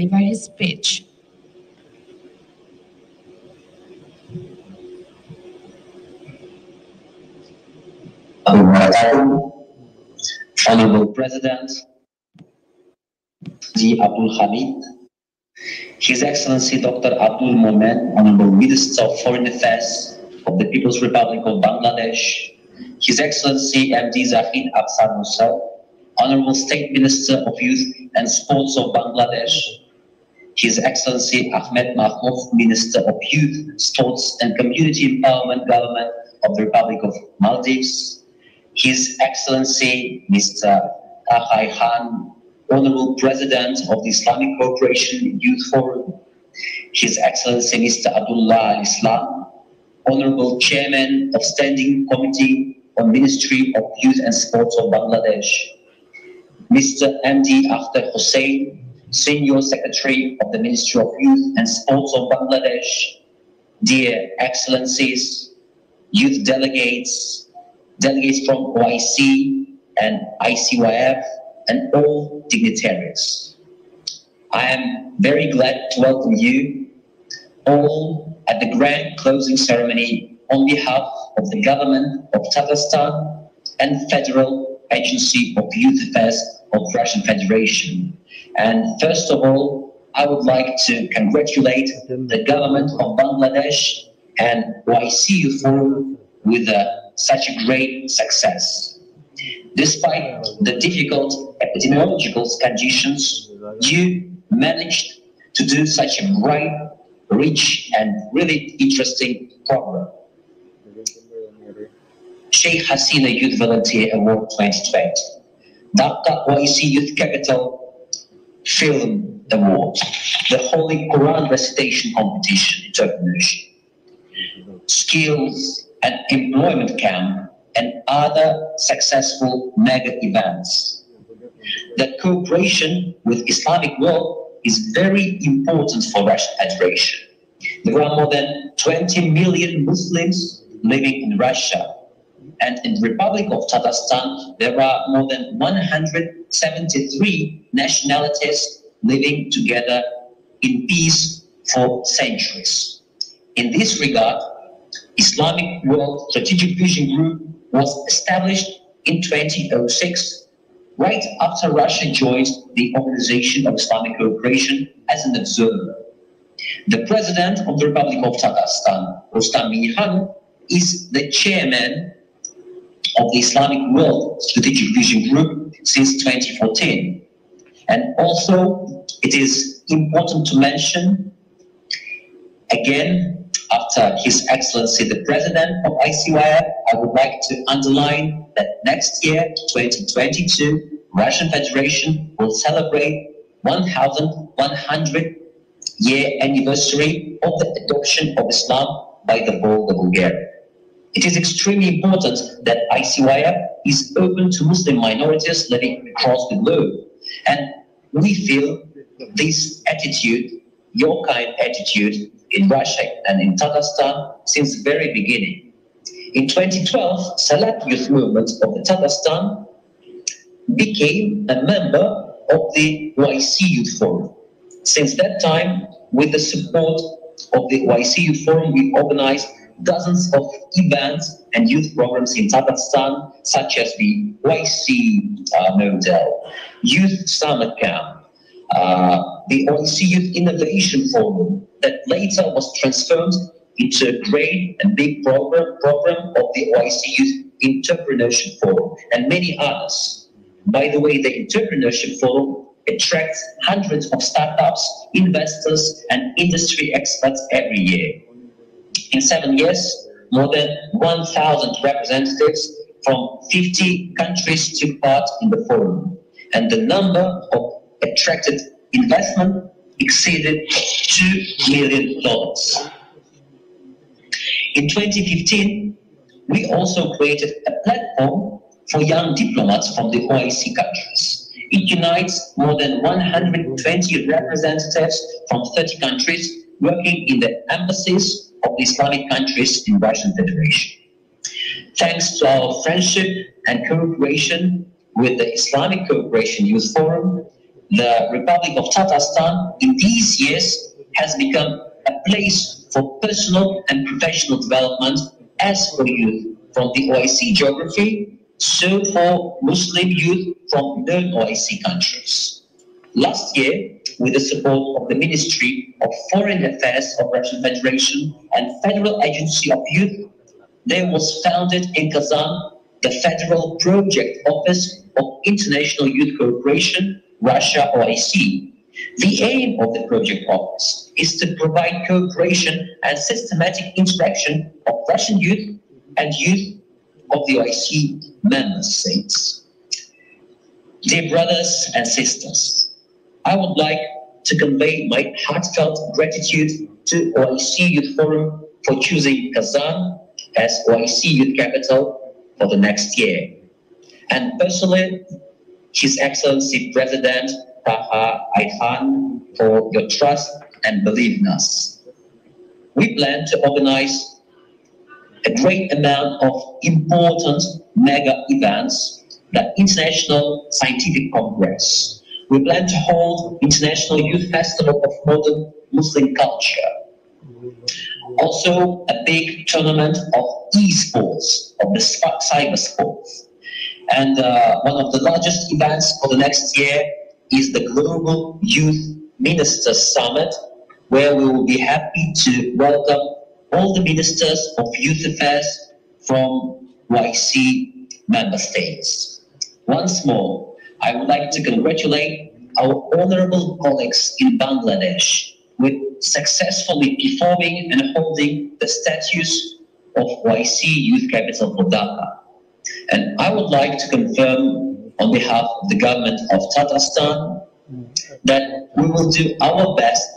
deliver his speech. Honorable President, the Abdul Hamid, His Excellency Dr. Abdul Momen, Honorable Minister of Foreign Affairs of the People's Republic of Bangladesh, His Excellency MD Zahid Afsar Musa, Honorable State Minister of Youth and Sports of Bangladesh, His Excellency Ahmed Mahmoud, Minister of Youth, Sports and Community Empowerment Government of the Republic of Maldives, His Excellency Mr. Ahai Khan, Honorable President of the Islamic Cooperation Youth Forum, His Excellency Mr. Abdullah Al-Islam, Honorable Chairman of Standing Committee on Ministry of Youth and Sports of Bangladesh, Mr. MD Akhtar Hussain, Senior Secretary of the Ministry of Youth and Sports of Bangladesh, dear Excellencies, youth delegates, delegates from OIC and ICYF, and all dignitaries. I am very glad to welcome you all at the grand closing ceremony on behalf of the government of Tatarstan and Federal Agency of Youth Affairs of Russian Federation. And first of all, I would like to congratulate the government of Bangladesh and OIC Youth Forum with such a great success. Despite the difficult epidemiological conditions, you managed to do such a bright, rich, and really interesting program. Sheikh Hasina Youth Volunteer Award 2020, Dhaka OIC Youth Capital Film Award, the Holy Quran Recitation Competition Entrepreneurship, Skills and Employment Camp, and other successful mega events. The cooperation with Islamic world is very important for Russian Federation. There are more than 20 million Muslims living in Russia, and in the Republic of Tatarstan there are more than 173 nationalities living together in peace for centuries. In this regard, Islamic World Strategic Vision Group was established in 2006, right after Russia joined the Organization of Islamic Cooperation as an observer. The President of the Republic of Tatarstan, Rustam Minnihan, is the chairman of the Islamic World Strategic Vision Group since 2014. And also, it is important to mention, again, after His Excellency the President of ICYF, I would like to underline that next year, 2022, Russian Federation will celebrate 1100-year anniversary of the adoption of Islam by the Bulgaria. It is extremely important that ICYF is open to Muslim minorities living across the globe. And we feel this attitude, your kind attitude, in Russia and in Tatarstan since the very beginning. In 2012, Salat Youth Movement of the Tatarstan became a member of the OIC Youth Forum. Since that time, with the support of the OIC Youth Forum, we organized dozens of events and youth programs in Tatarstan, such as the OIC Model, Youth Summer Camp, the OIC Youth Innovation Forum, that later was transformed into a great and big program of the OIC Youth Entrepreneurship Forum, and many others. By the way, the Entrepreneurship Forum attracts hundreds of startups, investors, and industry experts every year. In 7 years, more than 1,000 representatives from 50 countries took part in the forum, and the number of attracted investment exceeded $2 million. In 2015, we also created a platform for young diplomats from the OIC countries. It unites more than 120 representatives from 30 countries working in the embassies of the Islamic countries in Russian Federation. Thanks to our friendship and cooperation with the Islamic Cooperation Youth Forum, the Republic of Tatarstan in these years has become a place for personal and professional development as for youth from the OIC geography, so for Muslim youth from non-OIC countries. Last year, with the support of the Ministry of Foreign Affairs of Russian Federation and Federal Agency of Youth, there was founded in Kazan the Federal Project Office of International Youth Cooperation, Russia OIC. The aim of the project office is to provide cooperation and systematic interaction of Russian youth and youth of the OIC member states. Dear brothers and sisters, I would like to convey my heartfelt gratitude to OIC Youth Forum for choosing Kazan as OIC Youth Capital for the next year. And personally, His Excellency President Taha Ayhan for your trust and belief in us. We plan to organize a great amount of important mega events, the International Scientific Congress. We plan to hold International Youth Festival of Modern Muslim Culture. Also, a big tournament of e-sports, of the cyber sports. And one of the largest events for the next year is the Global Youth Ministers Summit, where we will be happy to welcome all the ministers of youth affairs from OIC member states. Once more, I would like to congratulate our honorable colleagues in Bangladesh with successfully performing and holding the status of OIC Youth Capital for Dhaka. And I would like to confirm on behalf of the government of Tatarstan that we will do our best,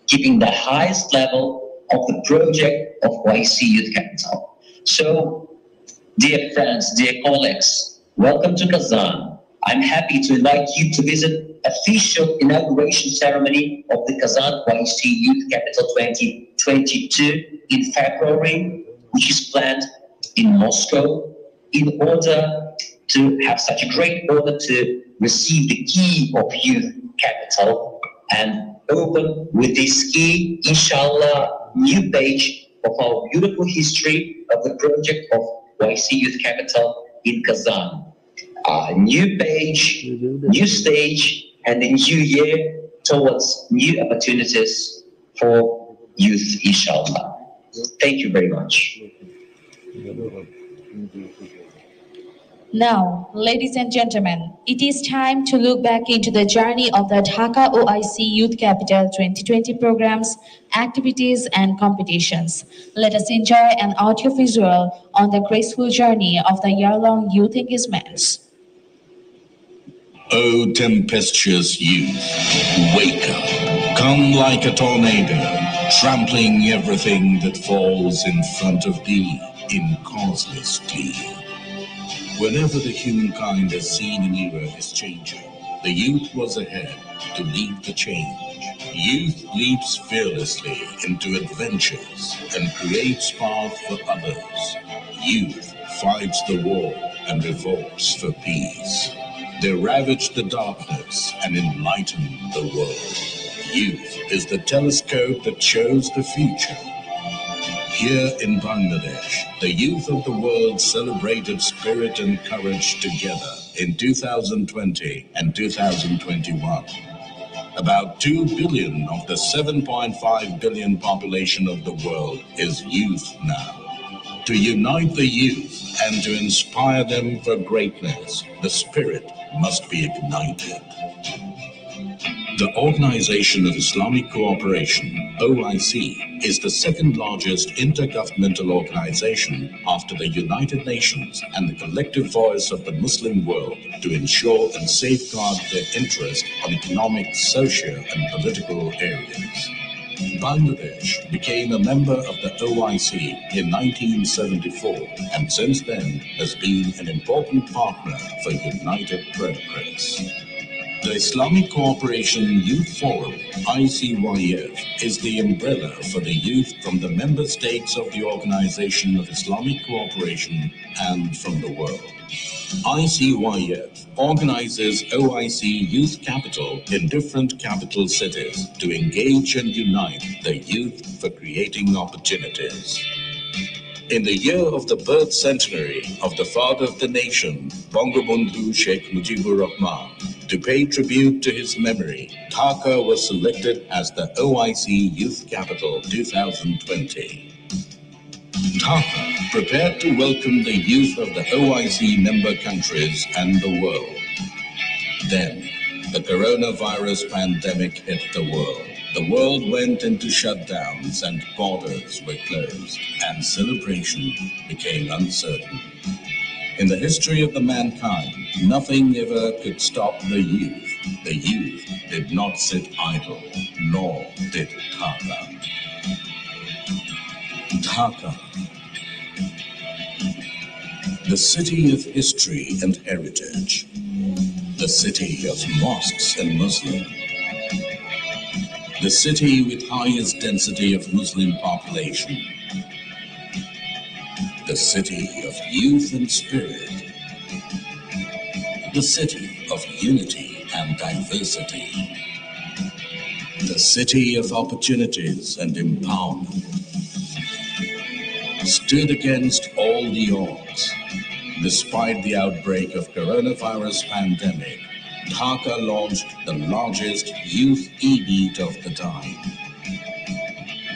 keeping the highest level of the project of OIC Youth Capital. So, dear friends, dear colleagues, welcome to Kazan. I'm happy to invite you to visit official inauguration ceremony of the Kazan OIC Youth Capital 2022 in February, which is planned in Moscow, in order to have such a great honor to receive the key of Youth Capital and open with this key, inshallah, new page of our beautiful history of the project of OIC Youth Capital in Kazan. New page, new stage, and a new year towards new opportunities for youth, inshallah. Thank you very much. Now, ladies and gentlemen, it is time to look back into the journey of the Dhaka OIC Youth Capital 2020 programs, activities, and competitions. Let us enjoy an audio-visual on the graceful journey of the year-long youth engagements. O tempestuous youth, wake up, come like a tornado, trampling everything that falls in front of thee in causeless glee. Whenever the humankind has seen an era is changing, the youth was ahead to lead the change. Youth leaps fearlessly into adventures and creates path for others. Youth fights the war and revolts for peace. They ravage the darkness and enlighten the world. Youth is the telescope that shows the future. Here in Bangladesh, the youth of the world celebrated spirit and courage together in 2020 and 2021. About 2 billion of the 7.5 billion population of the world is youth now. To unite the youth and to inspire them for greatness, the spirit must be ignited. The Organization of Islamic Cooperation, OIC, is the second largest intergovernmental organization after the United Nations and the collective voice of the Muslim world to ensure and safeguard their interest on economic, social, and political areas. Bangladesh became a member of the OIC in 1974 and since then has been an important partner for united progress. The Islamic Cooperation Youth Forum, ICYF, is the umbrella for the youth from the member states of the Organization of Islamic Cooperation and from the world. ICYF organizes OIC Youth Capital in different capital cities to engage and unite the youth for creating opportunities. In the year of the birth centenary of the father of the nation, Bangabandhu Sheikh Mujibur Rahman, to pay tribute to his memory, Dhaka was selected as the OIC Youth Capital 2020. Dhaka prepared to welcome the youth of the OIC member countries and the world. Then, the coronavirus pandemic hit the world. The world went into shutdowns and borders were closed, and celebration became uncertain. In the history of the mankind, nothing ever could stop the youth. The youth did not sit idle, nor did Dhaka. Dhaka, the city of history and heritage, the city of mosques and Muslims, the city with highest density of Muslim population, the city of youth and spirit, the city of unity and diversity, the city of opportunities and empowerment, stood against all the odds. Despite the outbreak of coronavirus pandemic, Dhaka launched the largest youth e-meet of the time.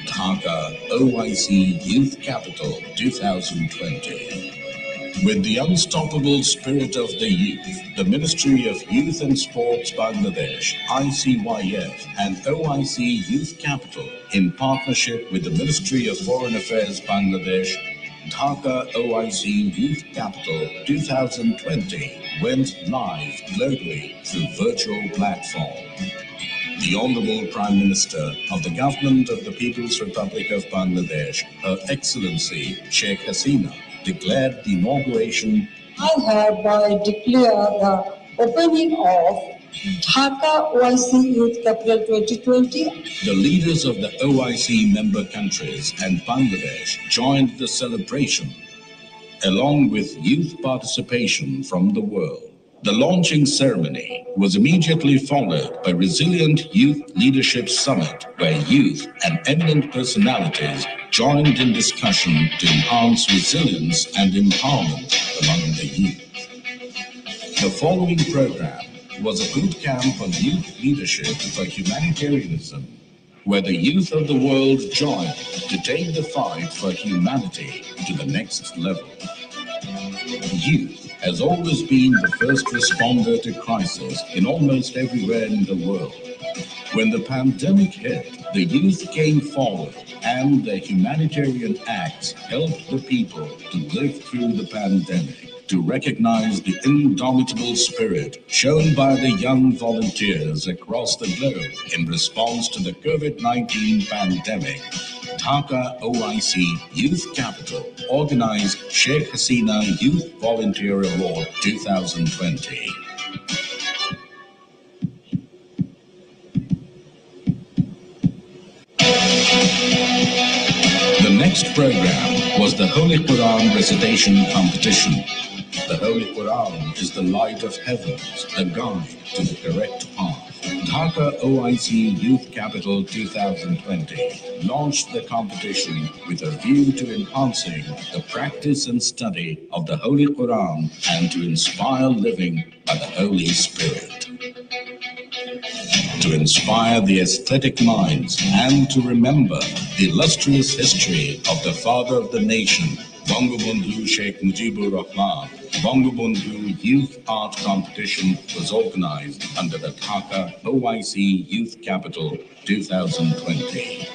Dhaka OIC Youth Capital 2020. With the unstoppable spirit of the youth, the Ministry of Youth and Sports Bangladesh, ICYF, and OIC Youth Capital, in partnership with the Ministry of Foreign Affairs Bangladesh, Dhaka OIC Youth Capital 2020 went live globally through virtual platform. The Honorable Prime Minister of the Government of the People's Republic of Bangladesh, Her Excellency Sheikh Hasina, declared the inauguration. I hereby declare the opening of Dhaka OIC Youth Capital 2020. The leaders of the OIC member countries and Bangladesh joined the celebration, along with youth participation from the world. The launching ceremony was immediately followed by Resilient Youth Leadership Summit, where youth and eminent personalities joined in discussion to enhance resilience and empowerment among the youth. The following program was a boot camp on youth leadership for humanitarianism, where the youth of the world joined to take the fight for humanity to the next level. Youth has always been the first responder to crisis in almost everywhere in the world. When the pandemic hit, the youth came forward and their humanitarian acts helped the people to live through the pandemic, to recognize the indomitable spirit shown by the young volunteers across the globe in response to the COVID-19 pandemic. Dhaka OIC Youth Capital organized Sheikh Hasina Youth Volunteer Award 2020. The next program was the Holy Quran recitation competition. The Holy Quran is the light of heavens, the guide to the correct path. Dhaka OIC Youth Capital 2020 launched the competition with a view to enhancing the practice and study of the Holy Quran and to inspire living by the Holy Spirit. To inspire the aesthetic minds and to remember the illustrious history of the father of the nation, Bangabandhu Sheikh Mujibur Rahman, Bangabandhu Youth Art Competition was organized under the Dhaka OIC Youth Capital 2020.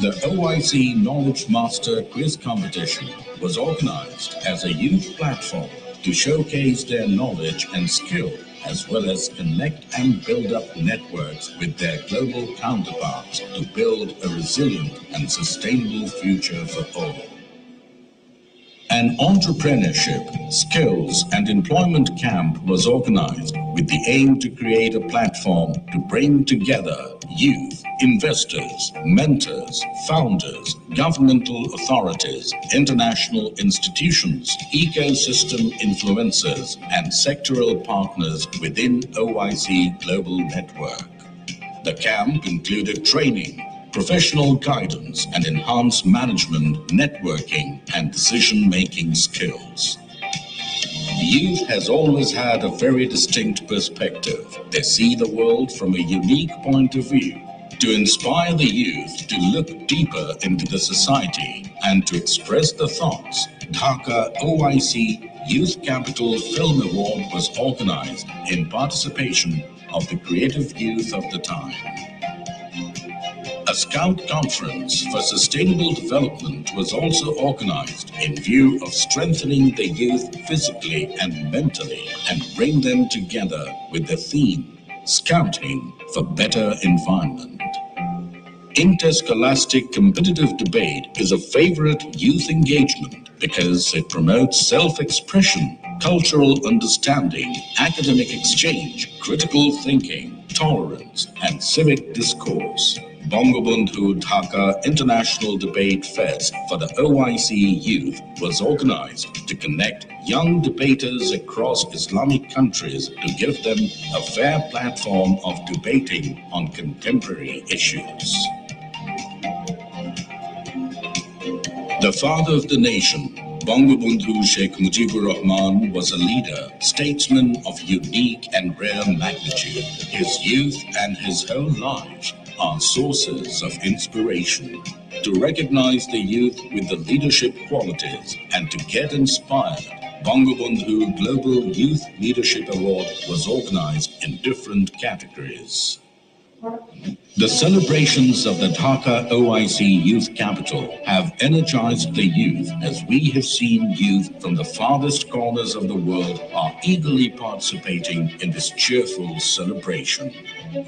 The OIC Knowledge Master Quiz Competition was organized as a youth platform to showcase their knowledge and skill, as well as connect and build up networks with their global counterparts to build a resilient and sustainable future for all. An entrepreneurship, skills, and employment camp was organized with the aim to create a platform to bring together youth, investors, mentors, founders, governmental authorities, international institutions, ecosystem influencers, and sectoral partners within OIC Global Network. The camp included training, professional guidance, and enhanced management, networking, and decision-making skills. Youth has always had a very distinct perspective. They see the world from a unique point of view. To inspire the youth to look deeper into the society and to express the thoughts, Dhaka OIC Youth Capital Film Award was organized in participation of the creative youth of the time. A Scout Conference for Sustainable Development was also organized in view of strengthening the youth physically and mentally and bring them together with the theme, Scouting for Better Environment. Interscholastic competitive debate is a favorite youth engagement because it promotes self-expression, cultural understanding, academic exchange, critical thinking, tolerance, and civic discourse. Bangabandhu Dhaka International Debate Fest for the OIC youth was organized to connect young debaters across Islamic countries to give them a fair platform of debating on contemporary issues. The father of the nation, Bangabandhu Sheikh Mujibur Rahman, was a leader, statesman of unique and rare magnitude. His youth and his whole life are sources of inspiration. To recognize the youth with the leadership qualities and to get inspired, Bangabandhu Global Youth Leadership Award was organized in different categories. The celebrations of the Dhaka OIC Youth Capital have energized the youth as we have seen youth from the farthest corners of the world are eagerly participating in this cheerful celebration.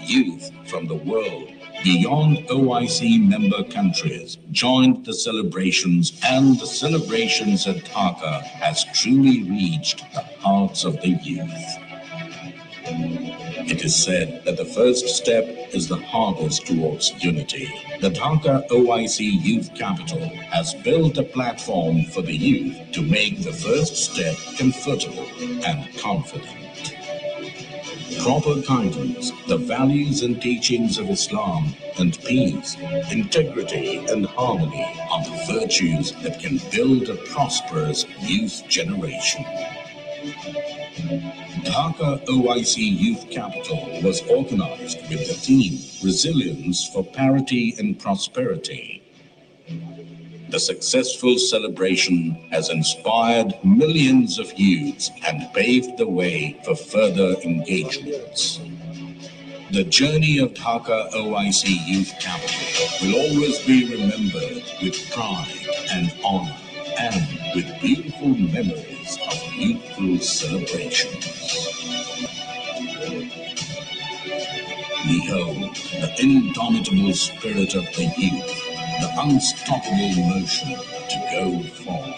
Youth from the world beyond OIC member countries joined the celebrations, and the celebrations at Dhaka has truly reached the hearts of the youth. It is said that the first step is the hardest towards unity. The Dhaka OIC Youth Capital has built a platform for the youth to make the first step comfortable and confident. Proper guidance, the values and teachings of Islam and peace, integrity and harmony are the virtues that can build a prosperous youth generation. Dhaka OIC Youth Capital was organized with the theme Resilience for Parity and Prosperity. The successful celebration has inspired millions of youths and paved the way for further engagements. The journey of Dhaka OIC Youth Capital will always be remembered with pride and honor and with beautiful memories of youthful celebrations. Behold the indomitable spirit of the youth, the unstoppable motion to go forward.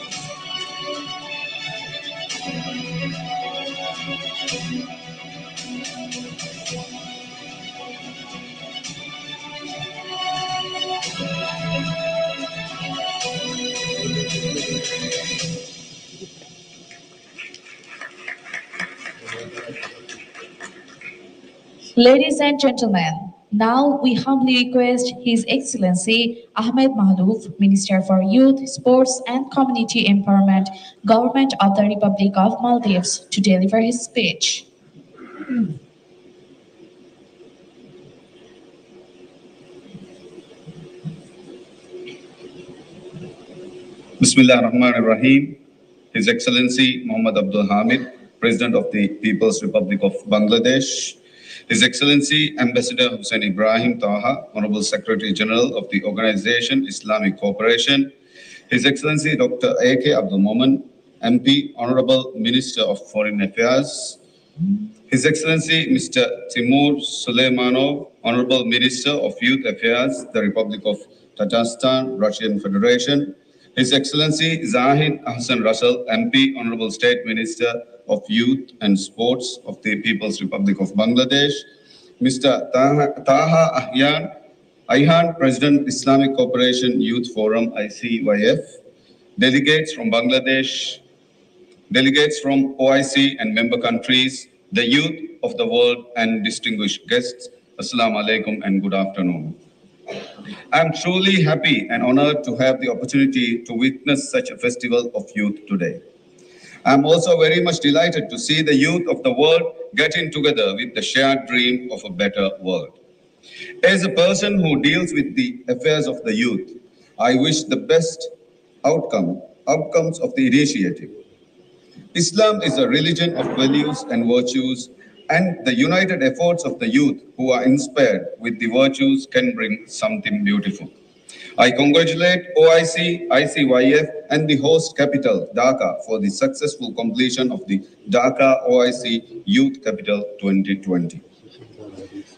Ladies and gentlemen, now we humbly request His Excellency Ahmed Mahlouf, Minister for Youth, Sports and Community Empowerment, Government of the Republic of Maldives, to deliver his speech. Bismillah ar-Rahman ar-Rahim. His Excellency Muhammad Abdul Hamid, President of the People's Republic of Bangladesh. His Excellency Ambassador Hussein Ibrahim Taha, Honorable Secretary General of the Organization Islamic Cooperation. His Excellency Dr. A.K. Abdul Momen, MP, Honorable Minister of Foreign Affairs. His Excellency Mr. Timur Suleymanov, Honorable Minister of Youth Affairs, the Republic of Tajikistan, Russian Federation. His Excellency Zahid Hassan Russell, MP, Honorable State Minister of Youth and Sports of the People's Republic of Bangladesh, Mr. Taha Ayhan, President, Islamic Cooperation Youth Forum, ICYF, delegates from Bangladesh, delegates from OIC and member countries, the youth of the world, and distinguished guests, Assalamu alaikum and good afternoon. I'm truly happy and honored to have the opportunity to witness such a festival of youth today. I'm also very much delighted to see the youth of the world getting together with the shared dream of a better world. As a person who deals with the affairs of the youth, I wish the best outcomes of the initiative. Islam is a religion of values and virtues, and the united efforts of the youth who are inspired with the virtues can bring something beautiful. I congratulate OIC, ICYF, and the host capital, Dhaka, for the successful completion of the Dhaka OIC Youth Capital 2020.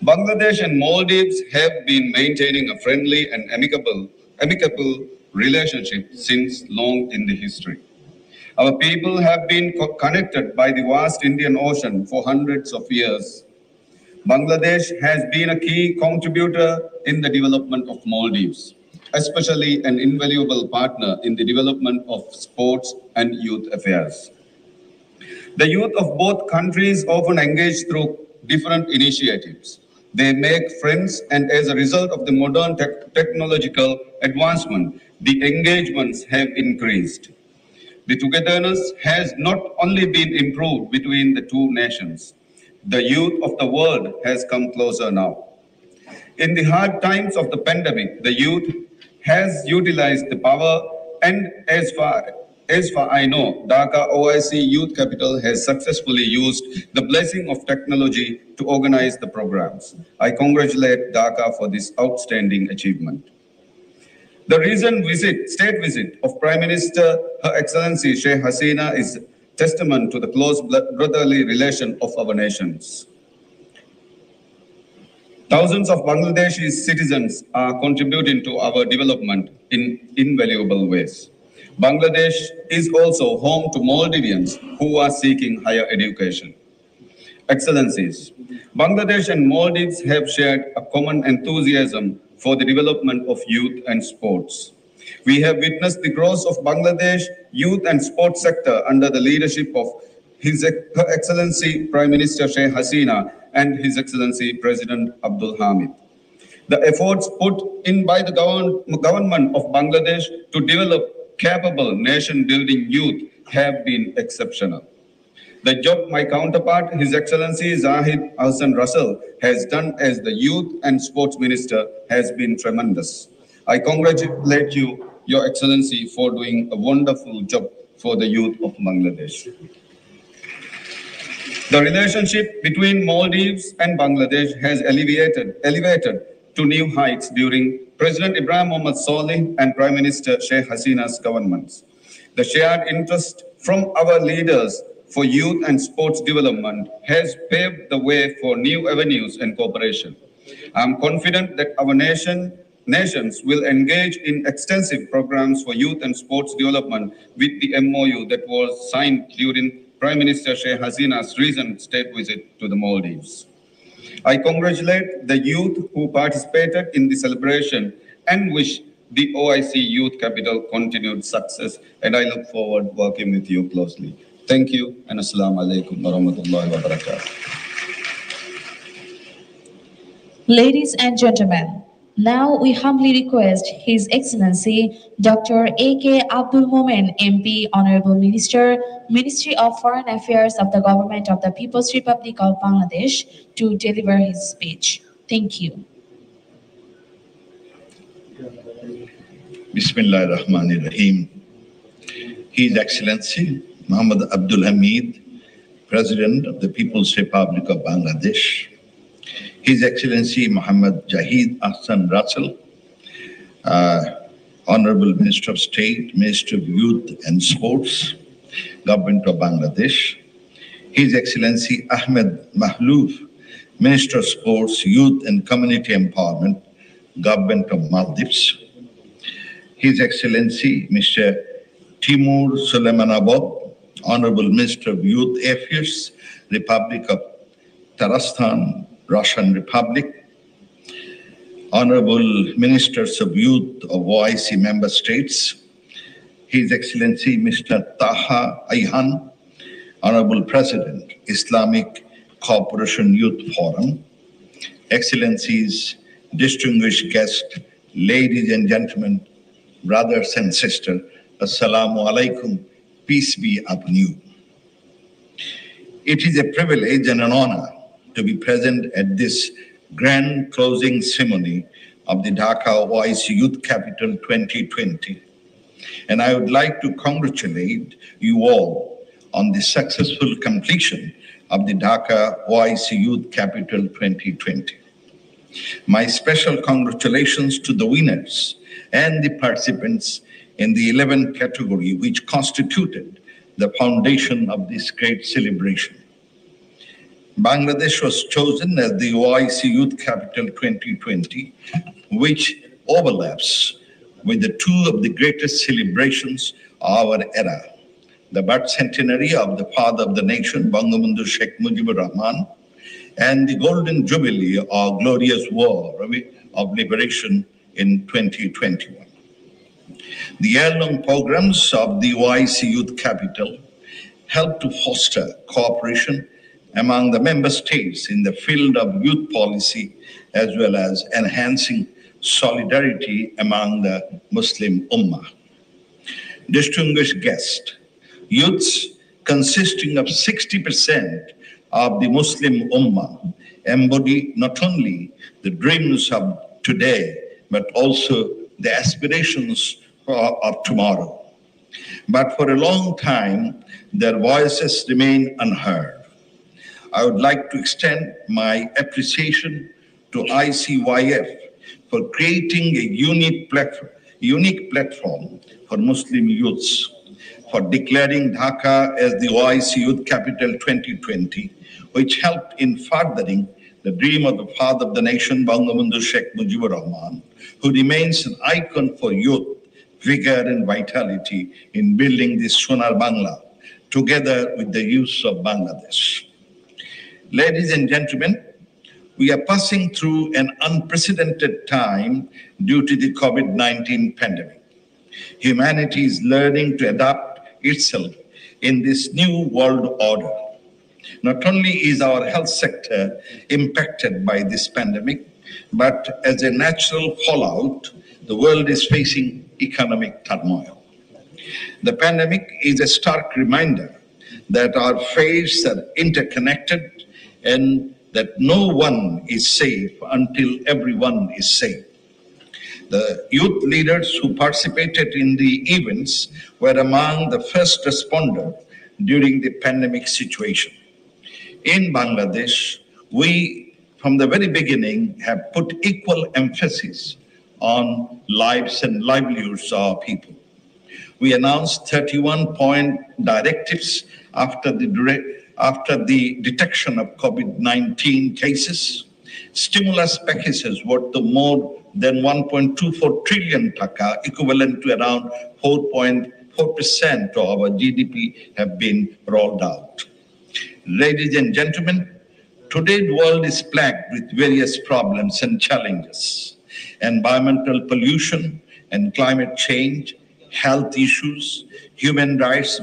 Bangladesh and Maldives have been maintaining a friendly and amicable relationship since long in the history. Our people have been connected by the vast Indian Ocean for hundreds of years. Bangladesh has been a key contributor in the development of Maldives, especially an invaluable partner in the development of sports and youth affairs. The youth of both countries often engage through different initiatives. They make friends, and as a result of the modern technological advancement, the engagements have increased. The togetherness has not only been improved between the two nations, the youth of the world has come closer now. In the hard times of the pandemic, the youth has utilized the power, and as far I know, Dhaka OIC Youth Capital has successfully used the blessing of technology to organize the programs. I congratulate Dhaka for this outstanding achievement. The recent state visit of Prime Minister Her Excellency Sheikh Hasina is testament to the close brotherly relation of our nations. Thousands of Bangladeshi citizens are contributing to our development in invaluable ways. Bangladesh is also home to Maldivians who are seeking higher education. Excellencies, Bangladesh and Maldives have shared a common enthusiasm for the development of youth and sports. We have witnessed the growth of Bangladesh youth and sports sector under the leadership of Her Excellency Prime Minister Sheikh Hasina and His Excellency President Abdul Hamid. The efforts put in by the government of Bangladesh to develop capable nation-building youth have been exceptional. The job my counterpart, His Excellency Zahid Hassan Russell, has done as the Youth and Sports Minister has been tremendous. I congratulate you, Your Excellency, for doing a wonderful job for the youth of Bangladesh. The relationship between Maldives and Bangladesh has elevated to new heights during President Ibrahim Mohamed Solih and Prime Minister Sheikh Hasina's governments. The shared interest from our leaders for youth and sports development has paved the way for new avenues and cooperation. I am confident that our nations will engage in extensive programs for youth and sports development with the MOU that was signed during Prime Minister Sheikh Hasina's recent state visit to the Maldives. I congratulate the youth who participated in the celebration and wish the OIC Youth Capital continued success, and I look forward to working with you closely. Thank you, and Assalamu alaikum wa rahmatullahi wa barakatuh. Ladies and gentlemen, now we humbly request His Excellency Dr. A.K. Abdul Momen, MP, Honorable Minister, Ministry of Foreign Affairs of the Government of the People's Republic of Bangladesh, to deliver his speech. Thank you. Bismillah ar-Rahman ar-Rahim. His Excellency Muhammad Abdul Hamid, President of the People's Republic of Bangladesh, His Excellency Muhammad Zahid Hassan Russell, Honorable Minister of State, Minister of Youth and Sports, Government of Bangladesh, His Excellency Ahmed Mahlouf, Minister of Sports, Youth and Community Empowerment, Government of Maldives, His Excellency Mr. Timur Suleymanabov, Honorable Minister of Youth Affairs, Republic of Tatarstan, Russian Republic, Honorable Ministers of Youth of OIC member states, His Excellency Mr. Taha Ayhan, Honorable President, Islamic Cooperation Youth Forum, Excellencies, distinguished guests, ladies and gentlemen, brothers and sisters, Assalamu alaikum, peace be upon you. It is a privilege and an honor to be present at this grand closing ceremony of the Dhaka OIC Youth Capital 2020. And I would like to congratulate you all on the successful completion of the Dhaka OIC Youth Capital 2020. My special congratulations to the winners and the participants in the 11th category, which constituted the foundation of this great celebration. Bangladesh was chosen as the OIC Youth Capital 2020, which overlaps with the two of the greatest celebrations of our era, the birth centenary of the father of the nation, Bangabandhu Sheikh Mujibur Rahman, and the golden jubilee or glorious war of liberation in 2021. The year-long programs of the OIC Youth Capital help to foster cooperation among the member states in the field of youth policy, as well as enhancing solidarity among the Muslim Ummah. Distinguished guests, youths consisting of 60% of the Muslim Ummah embody not only the dreams of today, but also the aspirations of tomorrow. But for a long time, their voices remain unheard. I would like to extend my appreciation to ICYF for creating a unique platform for Muslim youths, for declaring Dhaka as the OIC Youth Capital 2020, which helped in furthering the dream of the father of the nation, Bangabandhu Sheikh Mujibur Rahman, who remains an icon for youth, vigor and vitality in building this Sonar Bangla, together with the youth of Bangladesh. Ladies and gentlemen, we are passing through an unprecedented time due to the COVID-19 pandemic. Humanity is learning to adapt itself in this new world order. Not only is our health sector impacted by this pandemic, but as a natural fallout, the world is facing economic turmoil. The pandemic is a stark reminder that our fates are interconnected and that no one is safe until everyone is safe. The youth leaders who participated in the events were among the first responders during the pandemic situation. In Bangladesh, we, from the very beginning, have put equal emphasis on lives and livelihoods of our people. We announced 31-point directives after the detection of COVID-19 cases, stimulus packages worth more than 1.24 trillion taka, equivalent to around 4.4% of our GDP, have been rolled out. Ladies and gentlemen, today's world is plagued with various problems and challenges: environmental pollution and climate change, health issues, human rights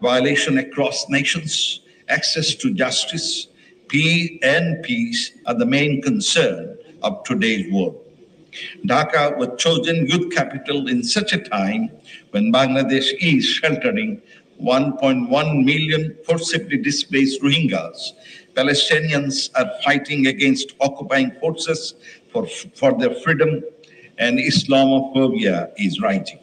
violation across nations, access to justice, peace are the main concern of today's world. Dhaka was chosen youth capital in such a time when Bangladesh is sheltering 1.1 million forcibly displaced Rohingyas. Palestinians are fighting against occupying forces for their freedom, and Islamophobia is rising.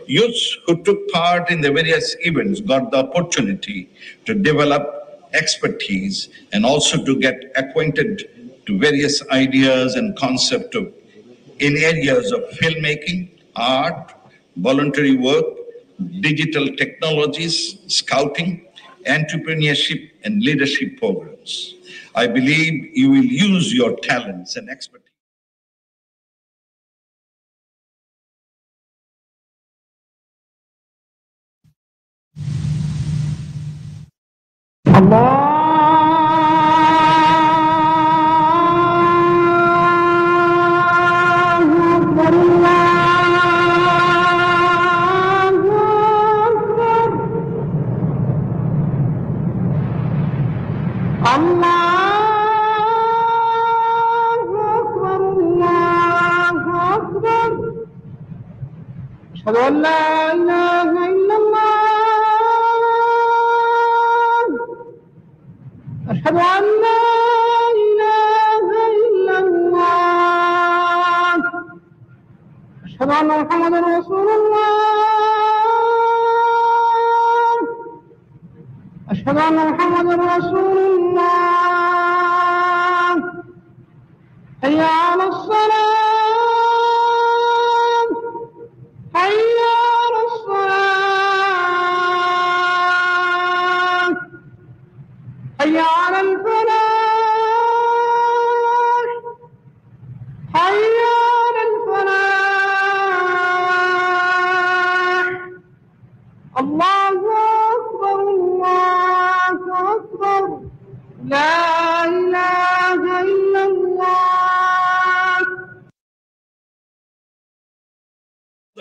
Youths who took part in the various events got the opportunity to develop expertise and also to get acquainted to various ideas and concepts in areas of filmmaking, art, voluntary work, digital technologies, scouting, entrepreneurship, and leadership programs. I believe you will use your talents and expertise The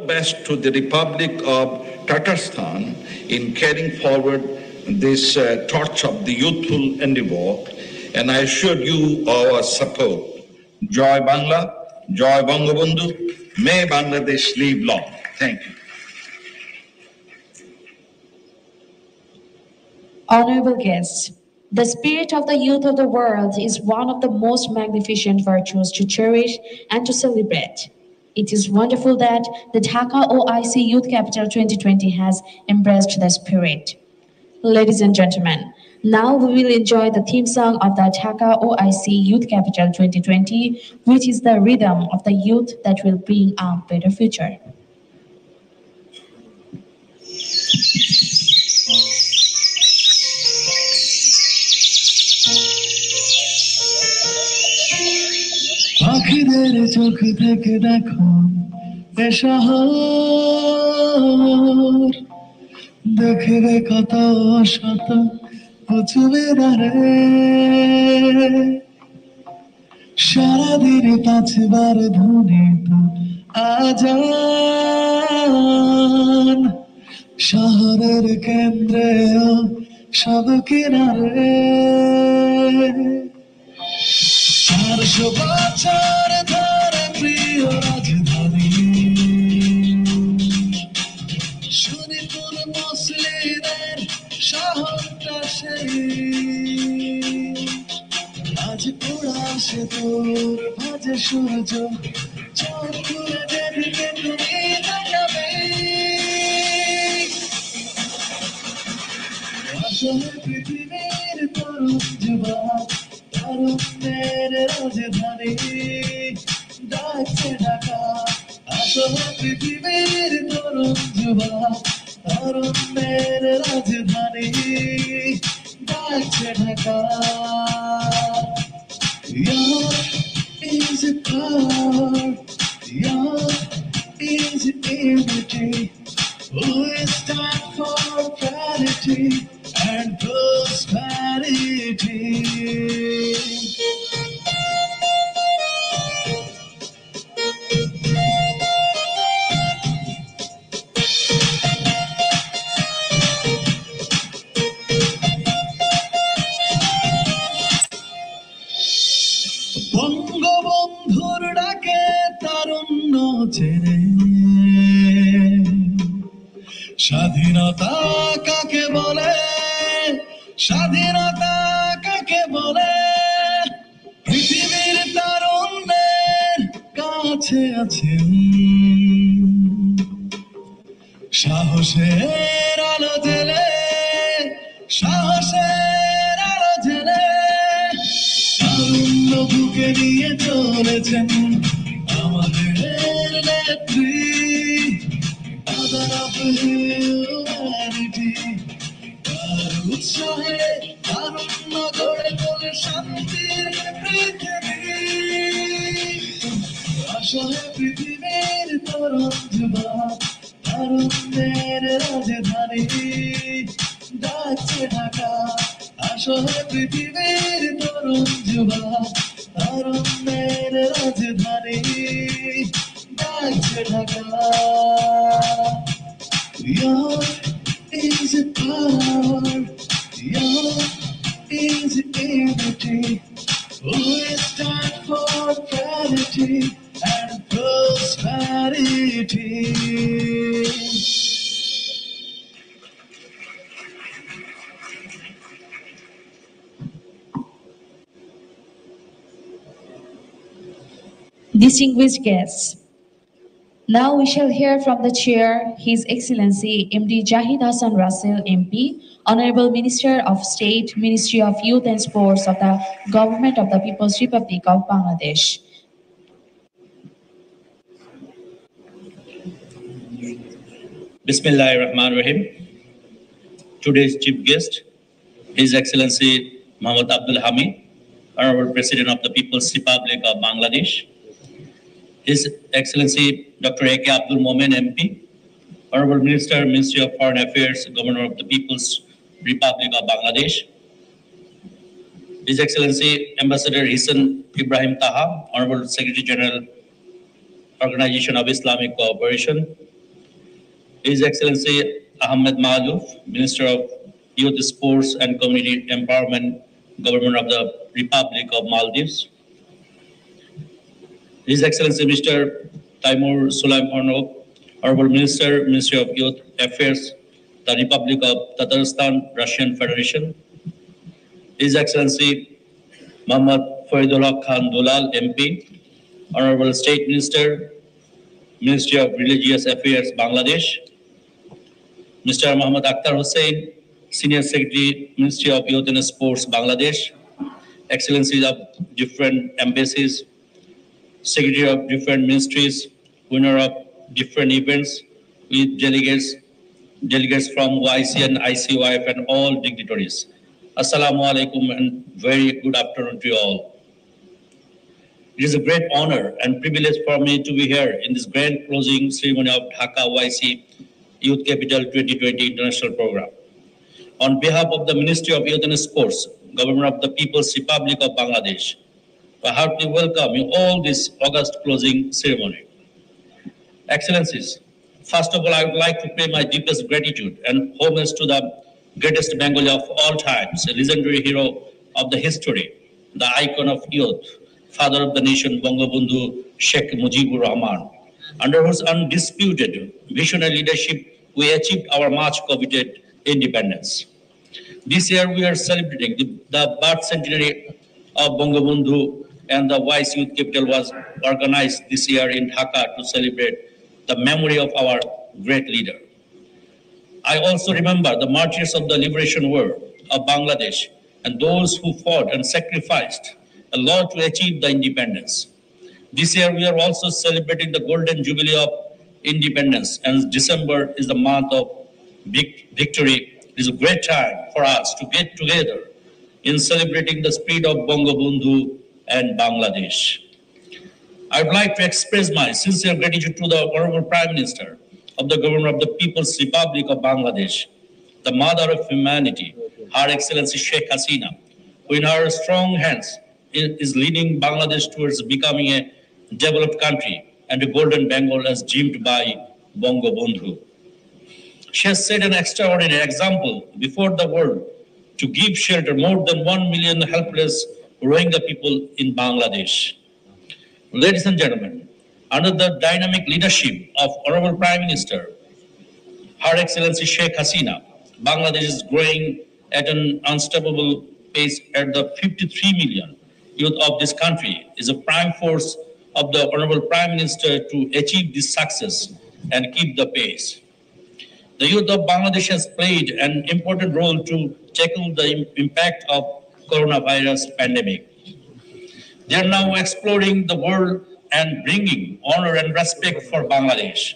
best to the Republic of Tatarstan in carrying forward this torch of the youthful endeavor, and I assure you our support. Joy Bangla, Joy Bangabandhu, may Bangladesh live long. Thank you. Honorable guests, the spirit of the youth of the world is one of the most magnificent virtues to cherish and to celebrate. It is wonderful that the Dhaka OIC Youth Capital 2020 has embraced the spirit. Ladies and gentlemen, now we will enjoy the theme song of the Dhaka OIC Youth Capital 2020, which is the rhythm of the youth that will bring a better future. পাখিদের চোখ থেকে দেখো এ শহর দেখবে কত শত উঁচু মিনারে সারাদিন পাঁচবার ধ্বনিত আজান শহরের কেন্দ্রে সব কিনারে 400 বছর ধরে প্রিয় রাজধানী শনিপুর মুসলিমের শহরটা সেই আজ উড়াসে তোর ভাজে সূর্য চোখ খুলে যেদিকে তুমি তাকাবে আসলে পৃথিবীর তরুণ যুবক তরুণদের রাজধানী ডাকছে ঢাকা আসলে পৃথিবীর তরুণ যুবক তরুণদের রাজধানী ডাকছে Dhaka Your is a power, your is unity. We stand for clarity and prosperity. বঙ্গবন্ধুর ডাকে তারুণ্য চেনে স্বাধীনতা কাকে বলে স্বাধীনতা কাকে বলে পৃথিবীর তারুণ্যের কাছে আছেন সাহসের আলো জেলে সাহসের আলো জেলে তারুণ্য বুকে নিয়ে চলেছেন আমাদের নেত্রী Mother of humanity তার উৎসাহে তারুণ্য গড়ে তোলে শান্তির পৃথিবী আসলে পৃথিবীর তরুণ যুবক তরুণদের রাজধানী ডাকছে ঢাকা আসো হে পৃথিবীর তরুণ যুবা, তারুণ্যের রাজধানী ডাকছে Dhaka. Young is a power, young is unity. We stand for clarity and prosperity. Distinguished guests, now we shall hear from the Chair, His Excellency MD Jahid Hassan Russell MP, Honorable Minister of State, Ministry of Youth and Sports of the Government of the People's Republic of Bangladesh. Bismillahirrahmanirrahim. Today's chief guest, His Excellency Muhammad Abdul Hamid, Honorable President of the People's Republic of Bangladesh. His Excellency Dr. A.K. Abdul Momen MP, Honorable Minister, Ministry of Foreign Affairs, Governor of the People's Republic of Bangladesh. His Excellency Ambassador Hisan Ibrahim Taha, Honorable Secretary General, Organization of Islamic Cooperation. His Excellency Ahmed Maalouf, Minister of Youth, Sports and Community Empowerment, Government of the Republic of Maldives. His Excellency Mr. Taimur Sulaimanov, Honorable Minister, Ministry of Youth Affairs, the Republic of Tatarstan, Russian Federation. His Excellency Muhammad Faridullah Khan Dulal, MP, Honorable State Minister, Ministry of Religious Affairs, Bangladesh. Mr. Muhammad Akhtar Hussain, Senior Secretary, Ministry of Youth and Sports, Bangladesh. Excellencies of different embassies, Secretary of different ministries, winner of different events, with delegates from OIC and ICYF and all dignitaries. Assalamu alaikum and very good afternoon to you all. It is a great honor and privilege for me to be here in this grand closing ceremony of Dhaka OIC Youth Capital 2020 International Program. On behalf of the Ministry of Youth and Sports, Government of the People's Republic of Bangladesh, I heartily welcome you all this August closing ceremony. Excellencies, first of all, I would like to pay my deepest gratitude and homage to the greatest Bengali of all times, a legendary hero of the history, the icon of youth, father of the nation, Bangabandhu Sheikh Mujibur Rahman, under whose undisputed visionary leadership we achieved our much coveted independence. This year we are celebrating the birth centenary of Bangabandhu, and the OIC Youth Capital was organized this year in Dhaka to celebrate the memory of our great leader. I also remember the martyrs of the liberation war of Bangladesh and those who fought and sacrificed a lot to achieve the independence. This year we are also celebrating the golden jubilee of independence, and December is the month of big victory. It is a great time for us to get together in celebrating the spirit of Bangabandhu and Bangladesh. I would like to express my sincere gratitude to the Honorable Prime Minister of the Government of the People's Republic of Bangladesh, the mother of humanity, Her Excellency Sheikh Hasina, who in her strong hands is leading Bangladesh towards becoming a developed country and a golden Bengal as dreamed by Bangabandhu. She has set an extraordinary example before the world to give shelter more than 1 million helpless Rohingya people in Bangladesh. Ladies and gentlemen, under the dynamic leadership of Honorable Prime Minister, Her Excellency Sheikh Hasina, Bangladesh is growing at an unstoppable pace. At the 53 million youth of this country is a prime force of the Honorable Prime Minister to achieve this success and keep the pace. The youth of Bangladesh has played an important role to tackle the impact of coronavirus pandemic. They are now exploring the world and bringing honor and respect for Bangladesh.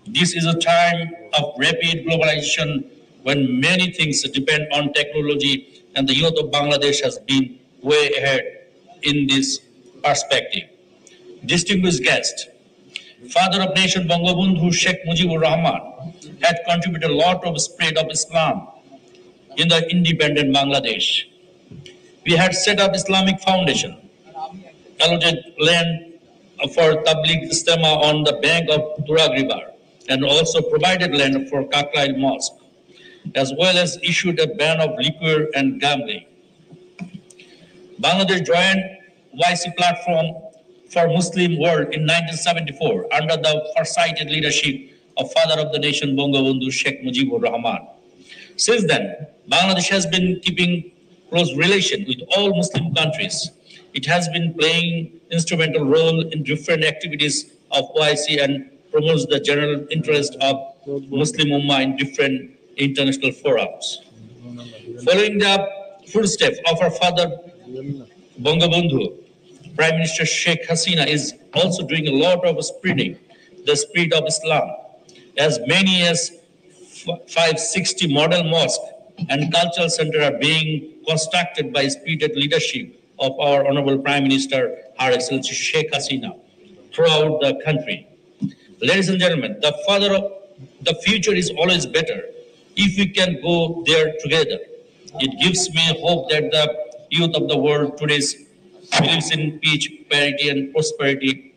This is a time of rapid globalization when many things depend on technology, and the youth of Bangladesh has been way ahead in this perspective. Distinguished guests, father of nation Bangabandhu Sheikh Mujibur Rahman had contributed a lot of spirit of Islam in the independent Bangladesh. We had set up Islamic Foundation, allotted land for Tabligh Ijtema on the bank of Turag River, and also provided land for Kakrail Mosque, as well as issued a ban of liquor and gambling. Bangladesh joined OIC platform for Muslim world in 1974 under the foresighted leadership of father of the nation Bangabandhu Sheikh Mujibur Rahman. Since then, Bangladesh has been keeping close relation with all Muslim countries. It has been playing instrumental role in different activities of OIC and promotes the general interest of Muslim Ummah in different international forums. Following the footsteps of our father Bangabandhu, Prime Minister Sheikh Hasina is also doing a lot of spreading the spirit of Islam. As many as 560 model mosques and cultural centers are being constructed by spirited leadership of our Honorable Prime Minister, Her Excellency Sheikh Hasina, throughout the country. Ladies and gentlemen, the future is always better if we can go there together. It gives me hope that the youth of the world today believes in peace, parity, and prosperity.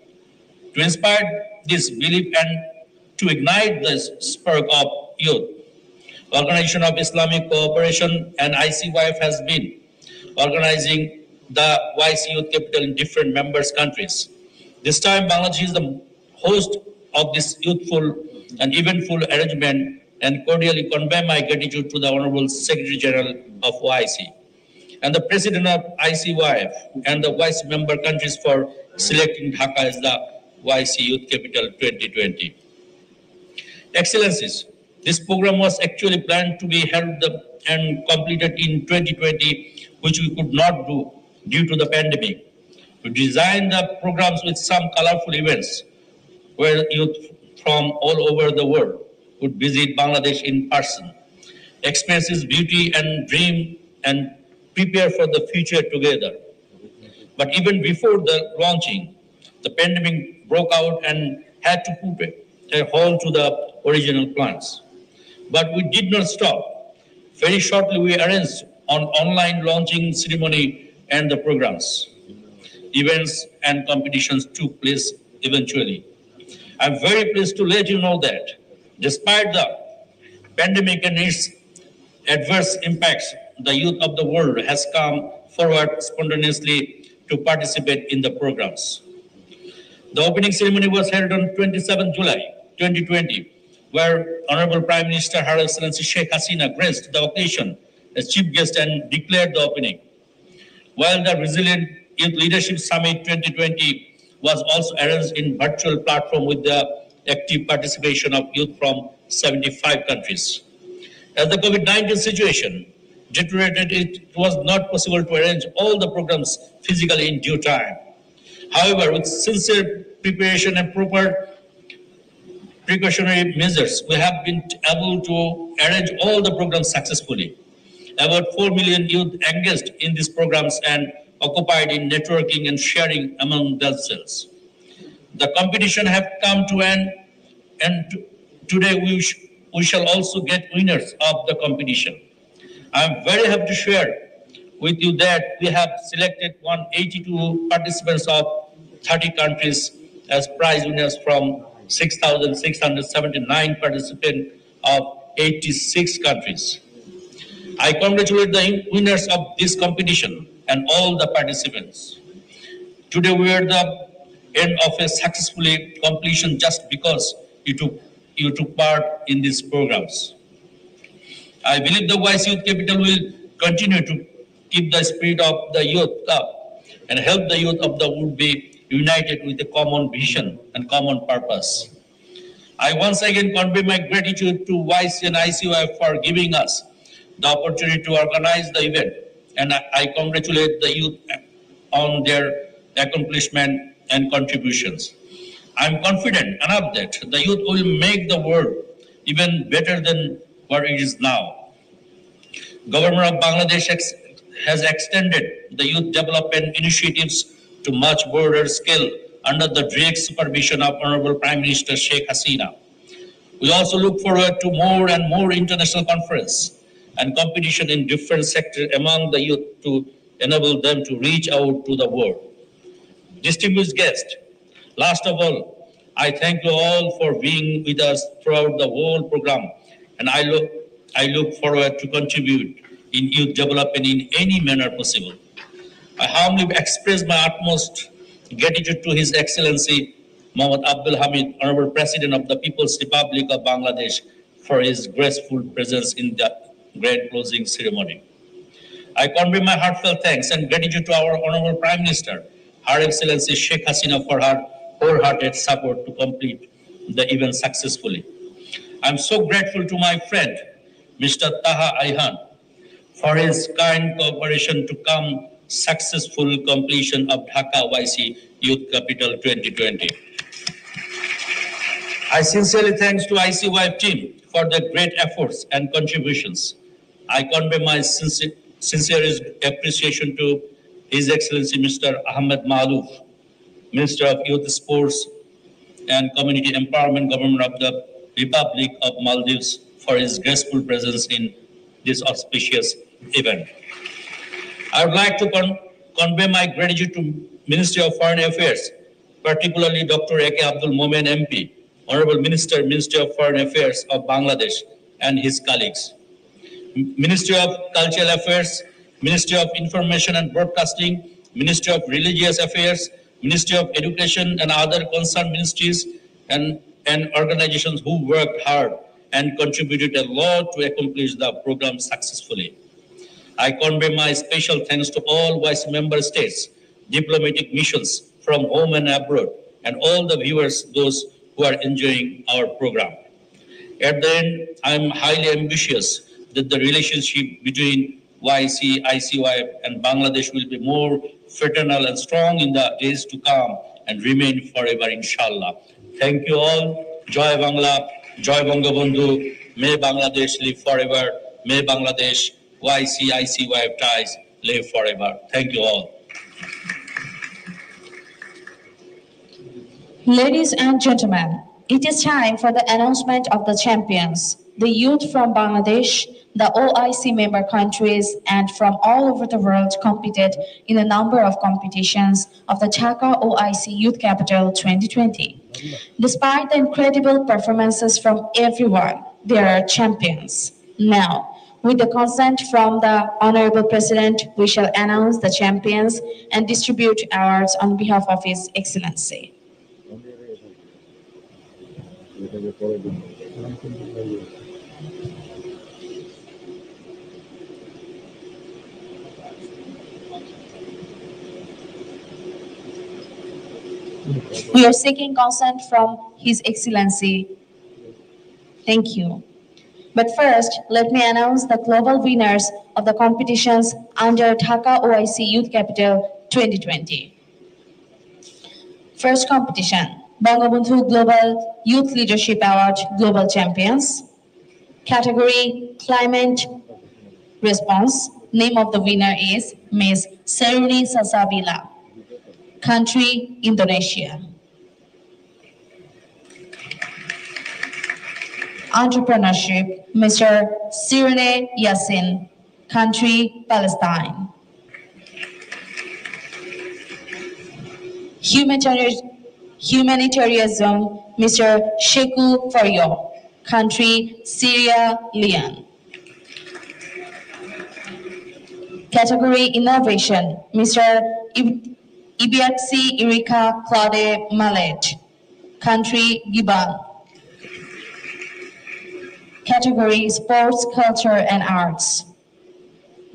To inspire this belief and to ignite the spark of youth, Organization of Islamic Cooperation and ICYF has been organizing the OIC Youth Capital in different members' countries. This time, Bangladesh is the host of this youthful and eventful arrangement, and cordially convey my gratitude to the Honorable Secretary General of OIC and the President of ICYF and the OIC member countries for selecting Dhaka as the OIC Youth Capital 2020. Excellencies, this program was actually planned to be held and completed in 2020, which we could not do due to the pandemic. We designed the programs with some colorful events where youth from all over the world would visit Bangladesh in person, experience its beauty and dream, and prepare for the future together. But even before the launching, the pandemic broke out and had to put a halt to the original plans. But we did not stop. Very shortly, we arranged an online launching ceremony and the programs. Events and competitions took place eventually. I'm very pleased to let you know that despite the pandemic and its adverse impacts, the youth of the world has come forward spontaneously to participate in the programs. The opening ceremony was held on 27 July 2020, where Honorable Prime Minister Her Excellency Sheikh Hasina graced the occasion as chief guest and declared the opening. While the Resilient Youth Leadership Summit 2020 was also arranged in virtual platform with the active participation of youth from 75 countries. As the COVID-19 situation deteriorated, it was not possible to arrange all the programs physically in due time. However, with sincere preparation and proper precautionary measures, we have been able to arrange all the programs successfully. About 4 million youth engaged in these programs and occupied in networking and sharing among themselves. The competition have come to an end, and today we shall also get winners of the competition. I am very happy to share with you that we have selected 182 participants of 30 countries as prize winners from 6,679 participants of 86 countries. I congratulate the winners of this competition and all the participants. Today we are the end of a successfully completion just because you took part in these programs. I believe the OIC Youth Capital will continue to keep the spirit of the youth up and help the youth of the world be united with a common vision and common purpose. I once again convey my gratitude to OIC and ICYF for giving us the opportunity to organize the event, and I congratulate the youth on their accomplishment and contributions. I'm confident enough that the youth will make the world even better than what it is now. Government of Bangladesh has extended the youth development initiatives to much broader scale under the direct supervision of Honorable Prime Minister Sheikh Hasina. We also look forward to more and more international conferences and competition in different sectors among the youth to enable them to reach out to the world. Distinguished guests, last of all, I thank you all for being with us throughout the whole program, and I look forward to contribute in youth development in any manner possible. I humbly express my utmost gratitude to His Excellency Mohammad Abdul Hamid, Honorable President of the People's Republic of Bangladesh, for his graceful presence in the grand closing ceremony. I convey my heartfelt thanks and gratitude to our Honorable Prime Minister, Her Excellency Sheikh Hasina, for her wholehearted support to complete the event successfully. I'm so grateful to my friend, Mr. Taha Ayhan, for his kind cooperation to come successful completion of Dhaka OIC Youth Capital 2020. I sincerely thanks to ICYF team for their great efforts and contributions. I convey my sincerest appreciation to His Excellency Mr. Ahmed Malouf, Minister of Youth Sports and Community Empowerment, Government of the Republic of Maldives, for his graceful presence in this auspicious event. I would like to convey my gratitude to Ministry of Foreign Affairs, particularly Dr. A.K. Abdul Momen MP, Honorable Minister, Ministry of Foreign Affairs of Bangladesh, and his colleagues. Ministry of Cultural Affairs, Ministry of Information and Broadcasting, Ministry of Religious Affairs, Ministry of Education, and other concerned ministries and organizations who worked hard and contributed a lot to accomplish the program successfully. I convey my special thanks to all vice member states, diplomatic missions from home and abroad, and all the viewers, those who are enjoying our program. At the end, I'm highly ambitious that the relationship between YC, ICY, and Bangladesh will be more fraternal and strong in the days to come and remain forever, inshallah. Thank you all. Joy Bangla, Joy Bangabandhu. May Bangladesh live forever. May Bangladesh, YC, ICY ties live forever. Thank you all. Ladies and gentlemen, it is time for the announcement of the champions. The youth from Bangladesh, the OIC member countries, and from all over the world competed in a number of competitions of the Dhaka OIC Youth Capital 2020. Despite the incredible performances from everyone, there are champions. Now, with the consent from the Honorable President, we shall announce the champions and distribute awards on behalf of His Excellency. We are seeking consent from His Excellency. Thank you. But first, let me announce the global winners of the competitions under Dhaka OIC Youth Capital 2020. First competition, Bangabandhu Global Youth Leadership Award Global Champions. Category Climate Response. Name of the winner is Ms. Seruni Sasabila. Country Indonesia. Entrepreneurship, Mr. Sirene Yassin. Country Palestine. Humanitarianism, Mr. Sheku Faryo. Country Syria, Leon. Category Innovation, Mr. Ibiaksi Irika Claude Mallet. Country Gabon. Category Sports, Culture and Arts.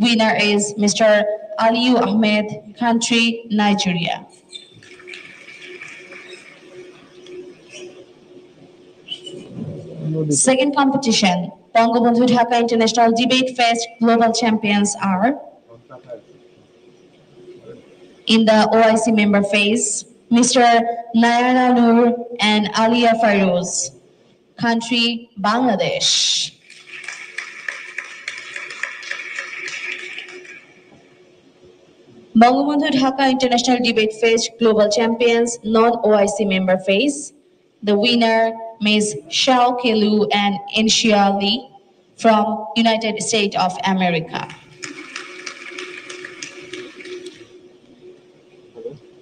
Winner is Mr. Aliyu Ahmed, country Nigeria. Second competition, Bangabandhu Dhaka International Debate Fest Global Champions are in the OIC member phase, Mr. Nayara Noor and Alia Farouz. Country Bangladesh. Bangabandhu Dhaka International Debate Fest Global Champions non-OIC member phase. The winner, Ms. Shao Kelu and Inshia Lee. from United States of America.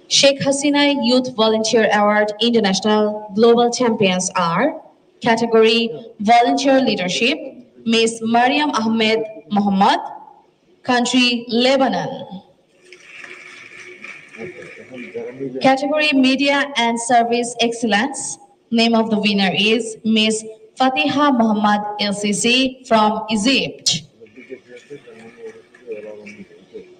Sheikh Hasina Youth Volunteer Award International Global Champions are category Volunteer Leadership, Ms. Mariam Ahmed Mohammad, country Lebanon. Category Media and Service Excellence, name of the winner is Ms. Fatiha Muhammad LCC from Egypt.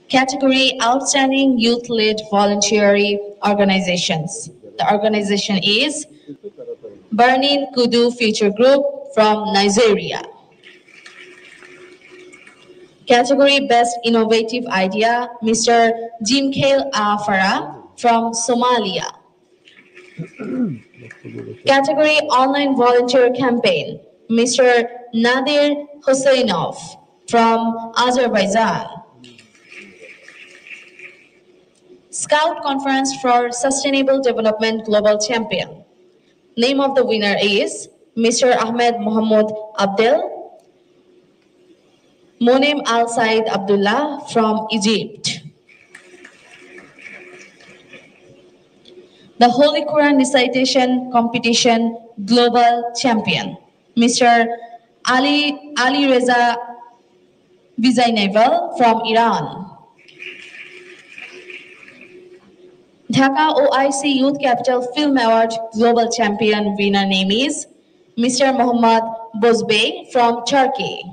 Category Outstanding Youth-Led Voluntary Organizations. The organization is Burning Kudu Future Group from Nigeria. Category Best Innovative Idea, Mr. Jimkail Afara from Somalia. Category Online Volunteer Campaign, Mr. Nadir Husseinov from Azerbaijan. Scout Conference for Sustainable Development Global Champion. Name of the winner is Mr. Ahmed Mohammad Abdel Monem Al Said Abdullah from Egypt. The Holy Quran Recitation Competition Global Champion, Mr. Ali Reza Vizayneval from Iran. Dhaka OIC Youth Capital Film Award Global Champion winner name is Mr. Mohammad Bozbey from Turkey.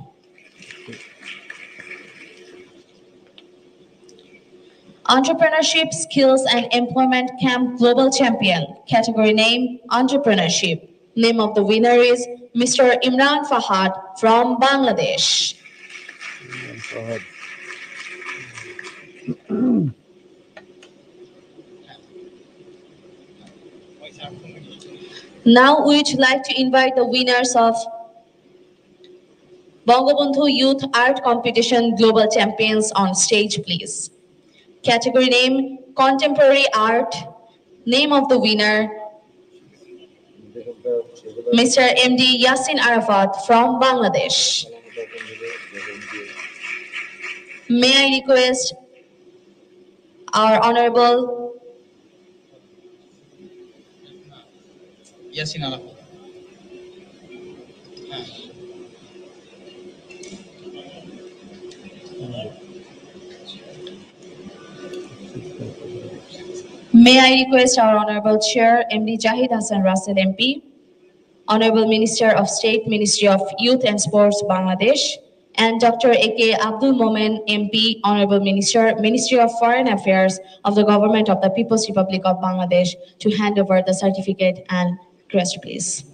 Entrepreneurship Skills and Employment Camp Global Champion, category name Entrepreneurship. Name of the winner is Mr. Imran Fahad from Bangladesh. Now we would like to invite the winners of Bangabandhu Youth Art Competition Global Champions on stage, please. Category name Contemporary Art. Name of the winner Mr. MD Yasin Arafat from Bangladesh. May I request our Honorable Yasin Arafat. May I request our Honorable Chair, MD Jahid Hassan Russell MP, Honorable Minister of State, Ministry of Youth and Sports, Bangladesh, and Dr. A.K. Abdul Momen MP, Honorable Minister, Ministry of Foreign Affairs of the Government of the People's Republic of Bangladesh to hand over the certificate and crest, please.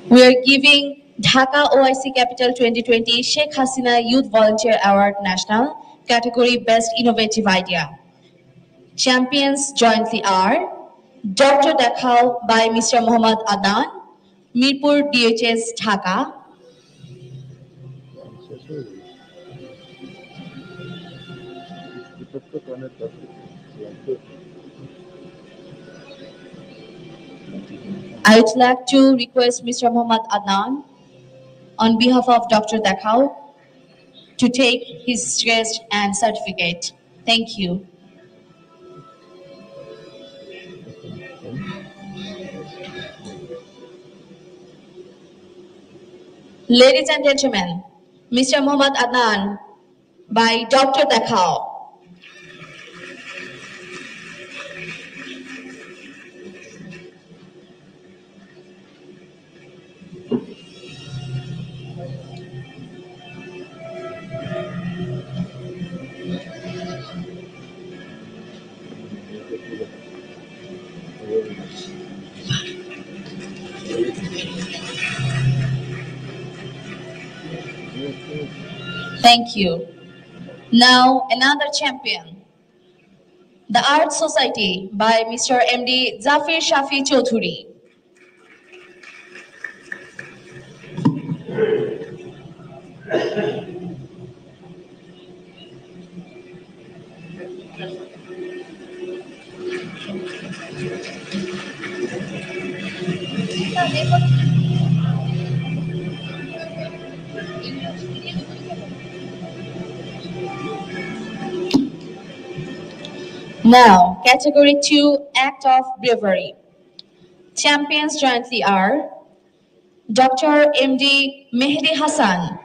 We are giving Dhaka OIC Capital 2020 Sheikh Hasina Youth Volunteer Award National, category Best Innovative Idea. Champions jointly are Dr. Dakhal by Mr. Muhammad Adnan, Mirpur DHS Dhaka, I would like to request Mr. Muhammad Adnan, on behalf of Dr. Dakhal, to take his crest and certificate. Thank you. Ladies and gentlemen, Mr. Muhammad Adnan by Dr. Dakhal. Thank you. Now, another champion. The Art Society by Mr. MD Zafir Shafi Chaudhuri. Now, Category 2, Act of Bravery. Champions jointly are Dr. M.D. Mehdi Hassan,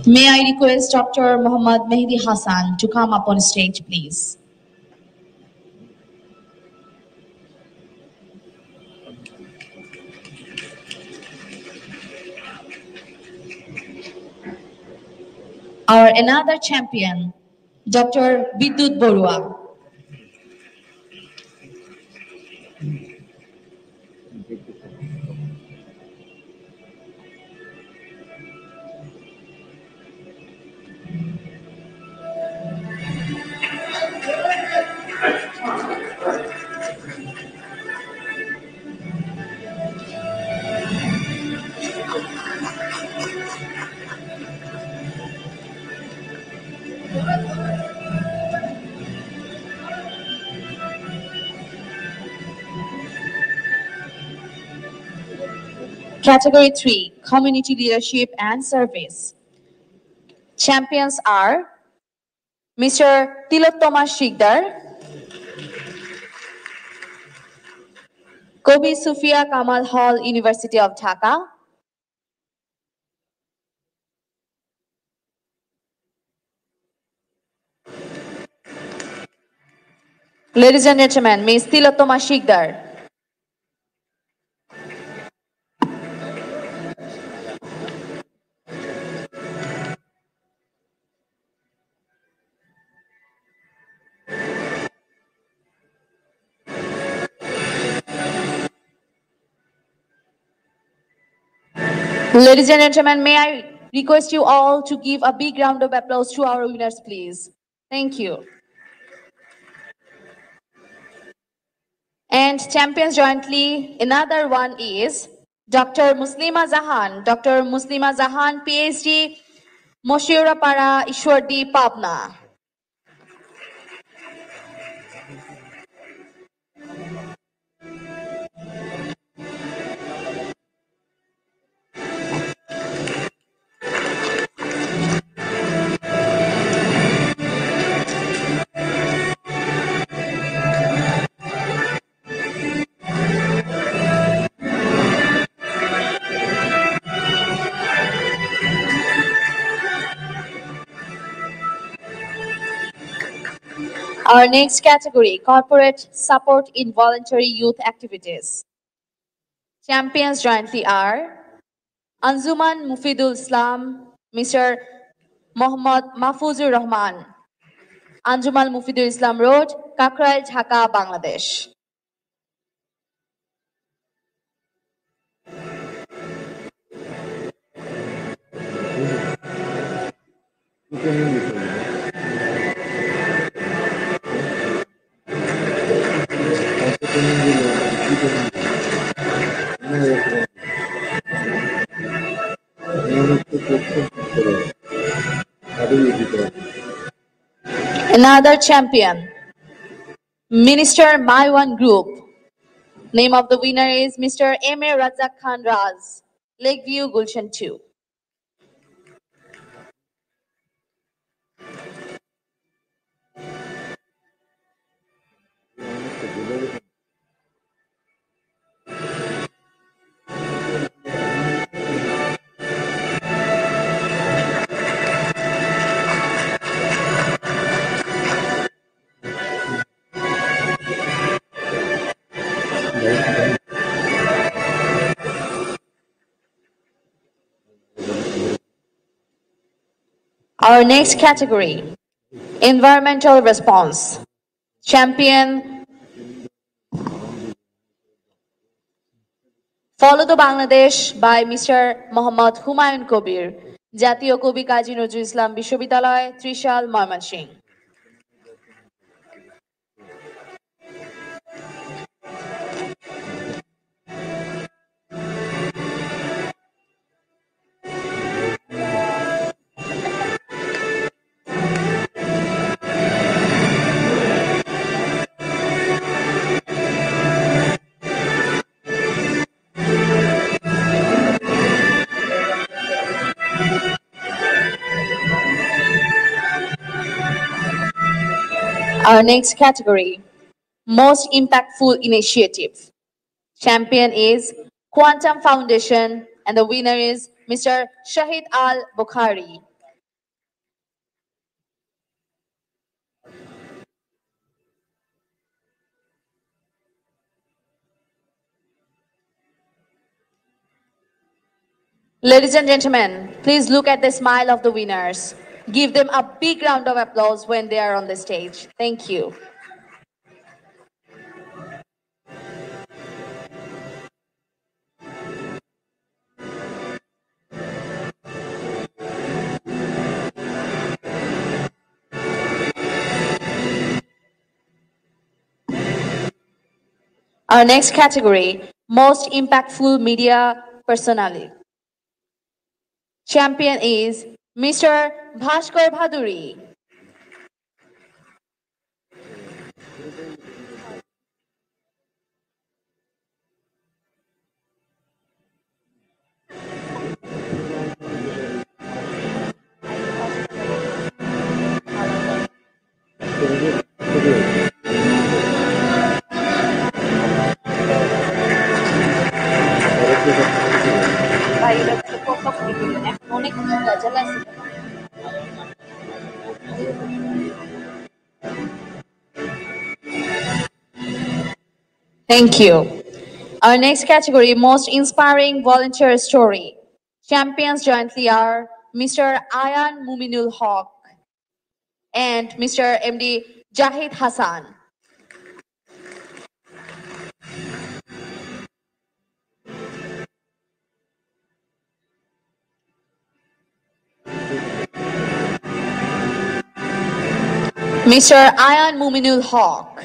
May I request Dr. Muhammad Mehdi Hassan to come up on stage, please. Our another champion, Dr. Bidut Borua. Category 3, Community Leadership and Service. Champions are Mr. Tilottoma Shikdar, Kobi Sufia Kamal Hall, University of Dhaka, ladies and gentlemen, Ms. Tilottoma Shikdar. Ladies and gentlemen, may I request you all to give a big round of applause to our winners, please. Thank you. And champions jointly, another one is Dr. Muslima Zahan. Dr. Muslima Zahan, PhD, Moshiurapara, Ishwardi, Pabna. Our next category, Corporate Support in Voluntary Youth Activities. Champions jointly are Anjuman Mufidul Islam, Mr. Mohammad Mahfuzur Rahman, Anjuman Mufidul Islam Road, Kakrail, Dhaka, Bangladesh. Another champion, Minister Maiwan Group. Name of the winner is Mr. M.A. Razak Khan Raz, Lakeview, Gulshan 2. Our next category, Environmental Response. Champion, Follow the Bangladesh by Mr. Muhammad Humayun Kobir, Jatiyo Kobi Kazi Nazrul Islam Bishwabidyaলয়, Trishal, Mয়মনসিংহ. Our next category, most impactful initiative. Champion is Quantum Foundation and the winner is Mr. Shahid Al Bukhari. Ladies and gentlemen, please look at the smile of the winners. Give them a big round of applause when they are on the stage. Thank you. Our next category, most impactful media personality. Champion is Mr. Bhaskar Bhaduri. Thank you. Our next category, most inspiring volunteer story. Champions jointly are Mr. Ayan Muminul Haq and Mr. MD Jahid Hassan. Mr. Ayan Muminul Haq.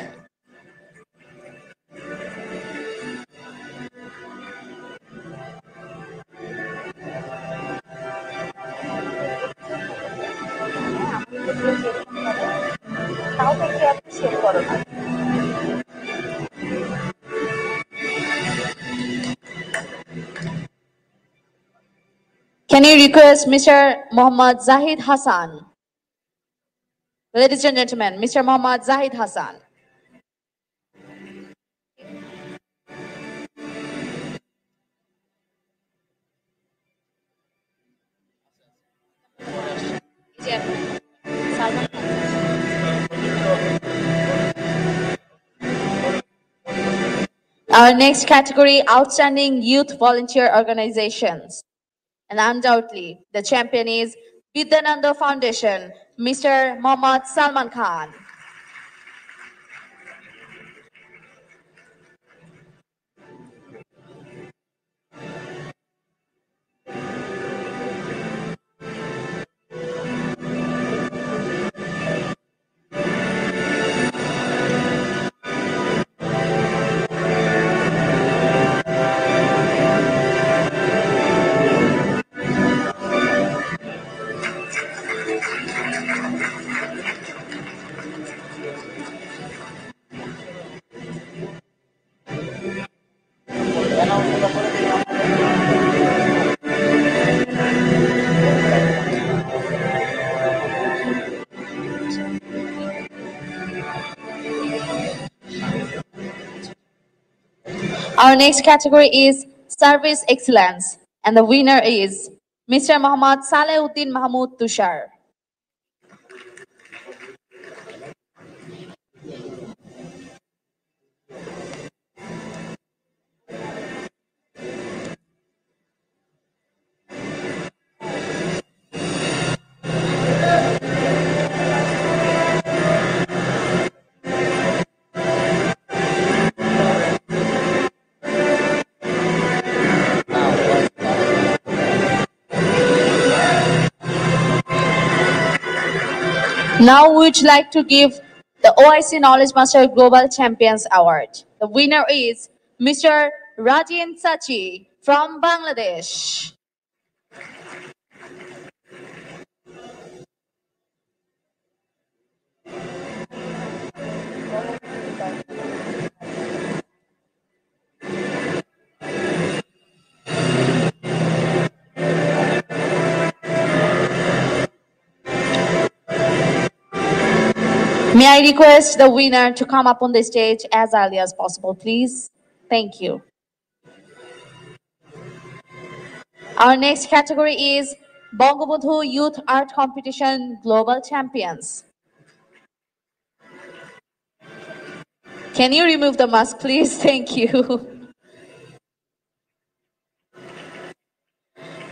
Can you request Mr. Muhammad Zahid Hassan? Ladies and gentlemen, Mr. Muhammad Zahid Hassan. Our next category, outstanding youth volunteer organizations. And undoubtedly, the champion is Vidyananda Foundation, Mr. Mohammad Salman Khan. Our next category is Service Excellence, and the winner is Mr. Muhammad Saleh Mahmood Tushar. Now we would like to give the OIC Knowledge Master Global Champions Award. The winner is Mr. Rajin Sachi from Bangladesh. May I request the winner to come up on the stage as early as possible, please? Thank you. Our next category is Bangabandhu Youth Art Competition Global Champions. Can you remove the mask, please? Thank you.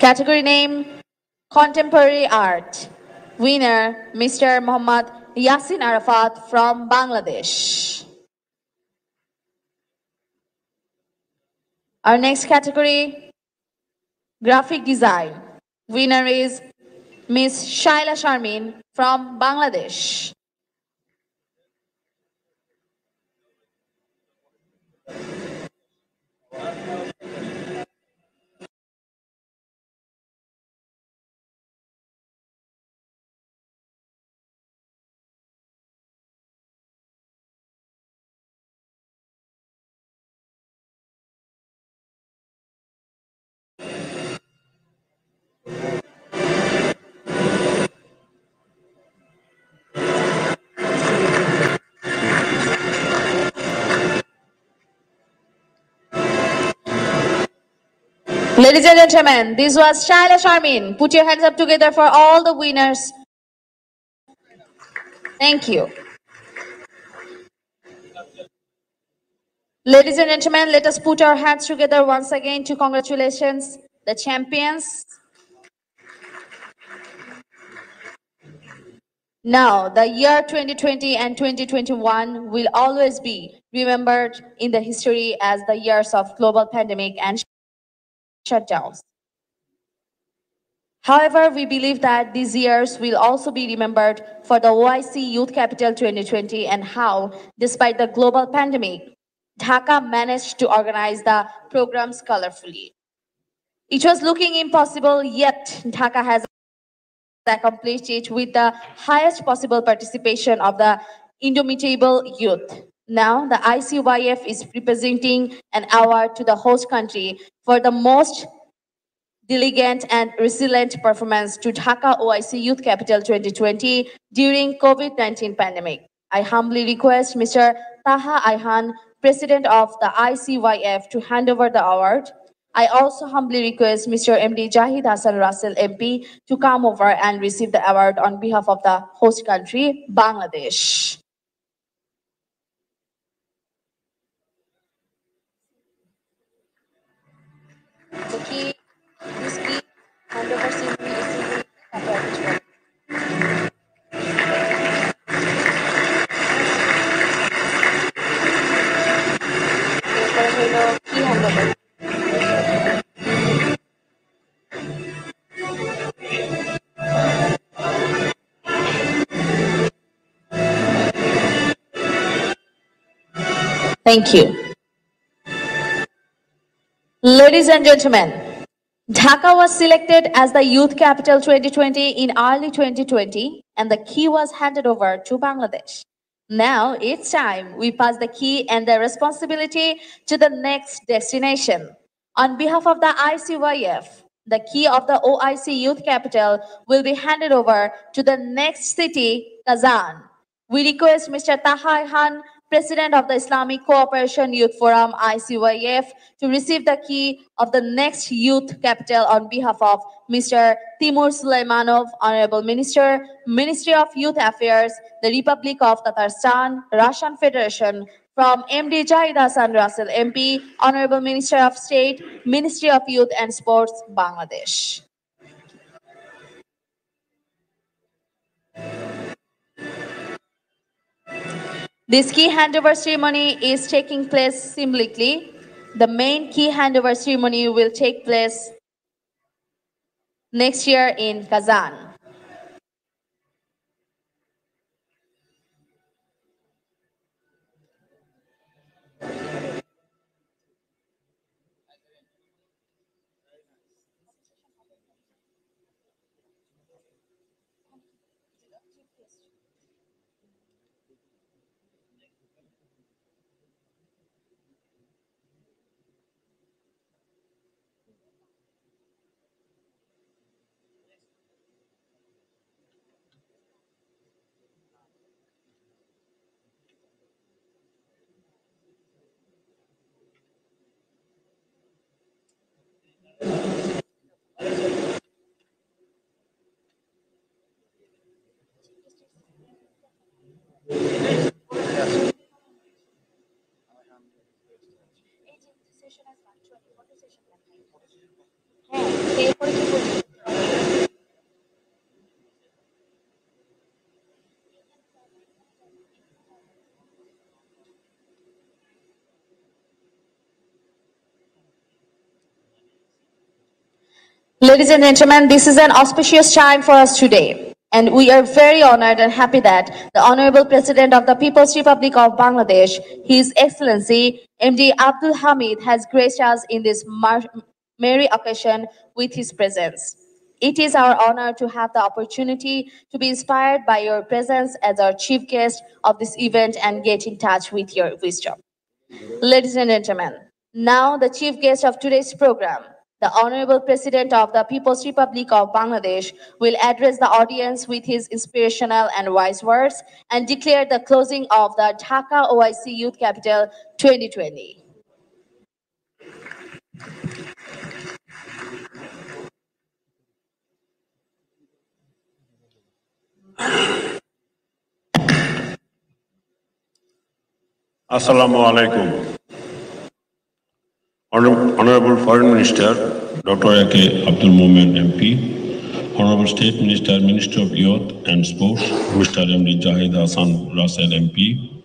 Category name, Contemporary Art. Winner, Mr. Muhammad Yasin Arafat from Bangladesh. Our next category, Graphic Design. Winner is Ms. Shaila Sharmin from Bangladesh. Ladies and gentlemen, this was Shaila Sharmin. Put your hands up together for all the winners. Thank you. Ladies and gentlemen, let us put our hands together once again to congratulations the champions. Now, the year 2020 and 2021 will always be remembered in the history as the years of global pandemic and shutdowns. However, we believe that these years will also be remembered for the OIC Youth Capital 2020 and how, despite the global pandemic, Dhaka managed to organize the programs colorfully. It was looking impossible, yet Dhaka has accomplished it with the highest possible participation of the indomitable youth. Now, the ICYF is presenting an award to the host country for the most diligent and resilient performance to Dhaka OIC Youth Capital 2020 during COVID-19 pandemic. I humbly request Mr. Taha Ayhan, President of the ICYF, to hand over the award. I also humbly request Mr. MD Jahid Hassan Russell MP to come over and receive the award on behalf of the host country, Bangladesh. This key handover ceremony is simply a private. Key handover. Thank you. Ladies and gentlemen, Dhaka was selected as the Youth Capital 2020 in early 2020 and the key was handed over to Bangladesh. Now it's time we pass the key and the responsibility to the next destination. On behalf of the ICYF, the key of the OIC Youth Capital will be handed over to the next city, Kazan. We request Mr. Taha Ayhan, President of the Islamic Cooperation Youth Forum ICYF, to receive the key of the next youth capital on behalf of Mr. Timur Sulaimanov, Honorable Minister, Ministry of Youth Affairs, the Republic of Tatarstan, Russian Federation, from MD Jahid Hassan Russell MP, Honorable Minister of State, Ministry of Youth and Sports, Bangladesh. This key handover ceremony is taking place symbolically. The main key handover ceremony will take place next year in Kazan. Ladies and gentlemen, this is an auspicious time for us today, and we are very honored and happy that the Honorable President of the People's Republic of Bangladesh, His Excellency MD Abdul Hamid, has graced us in this merry occasion with his presence. It is our honor to have the opportunity to be inspired by your presence as our chief guest of this event and get in touch with your wisdom. Ladies and gentlemen, now the chief guest of today's program, the Honorable President of the People's Republic of Bangladesh, will address the audience with his inspirational and wise words and declare the closing of the Dhaka OIC Youth Capital 2020. Assalamu alaikum. Honorable Foreign Minister, Dr. A.K. Abdul Momen MP, Honorable State Minister, Minister of Youth and Sports, Mr. M.D. Jahid Hassan Russell MP,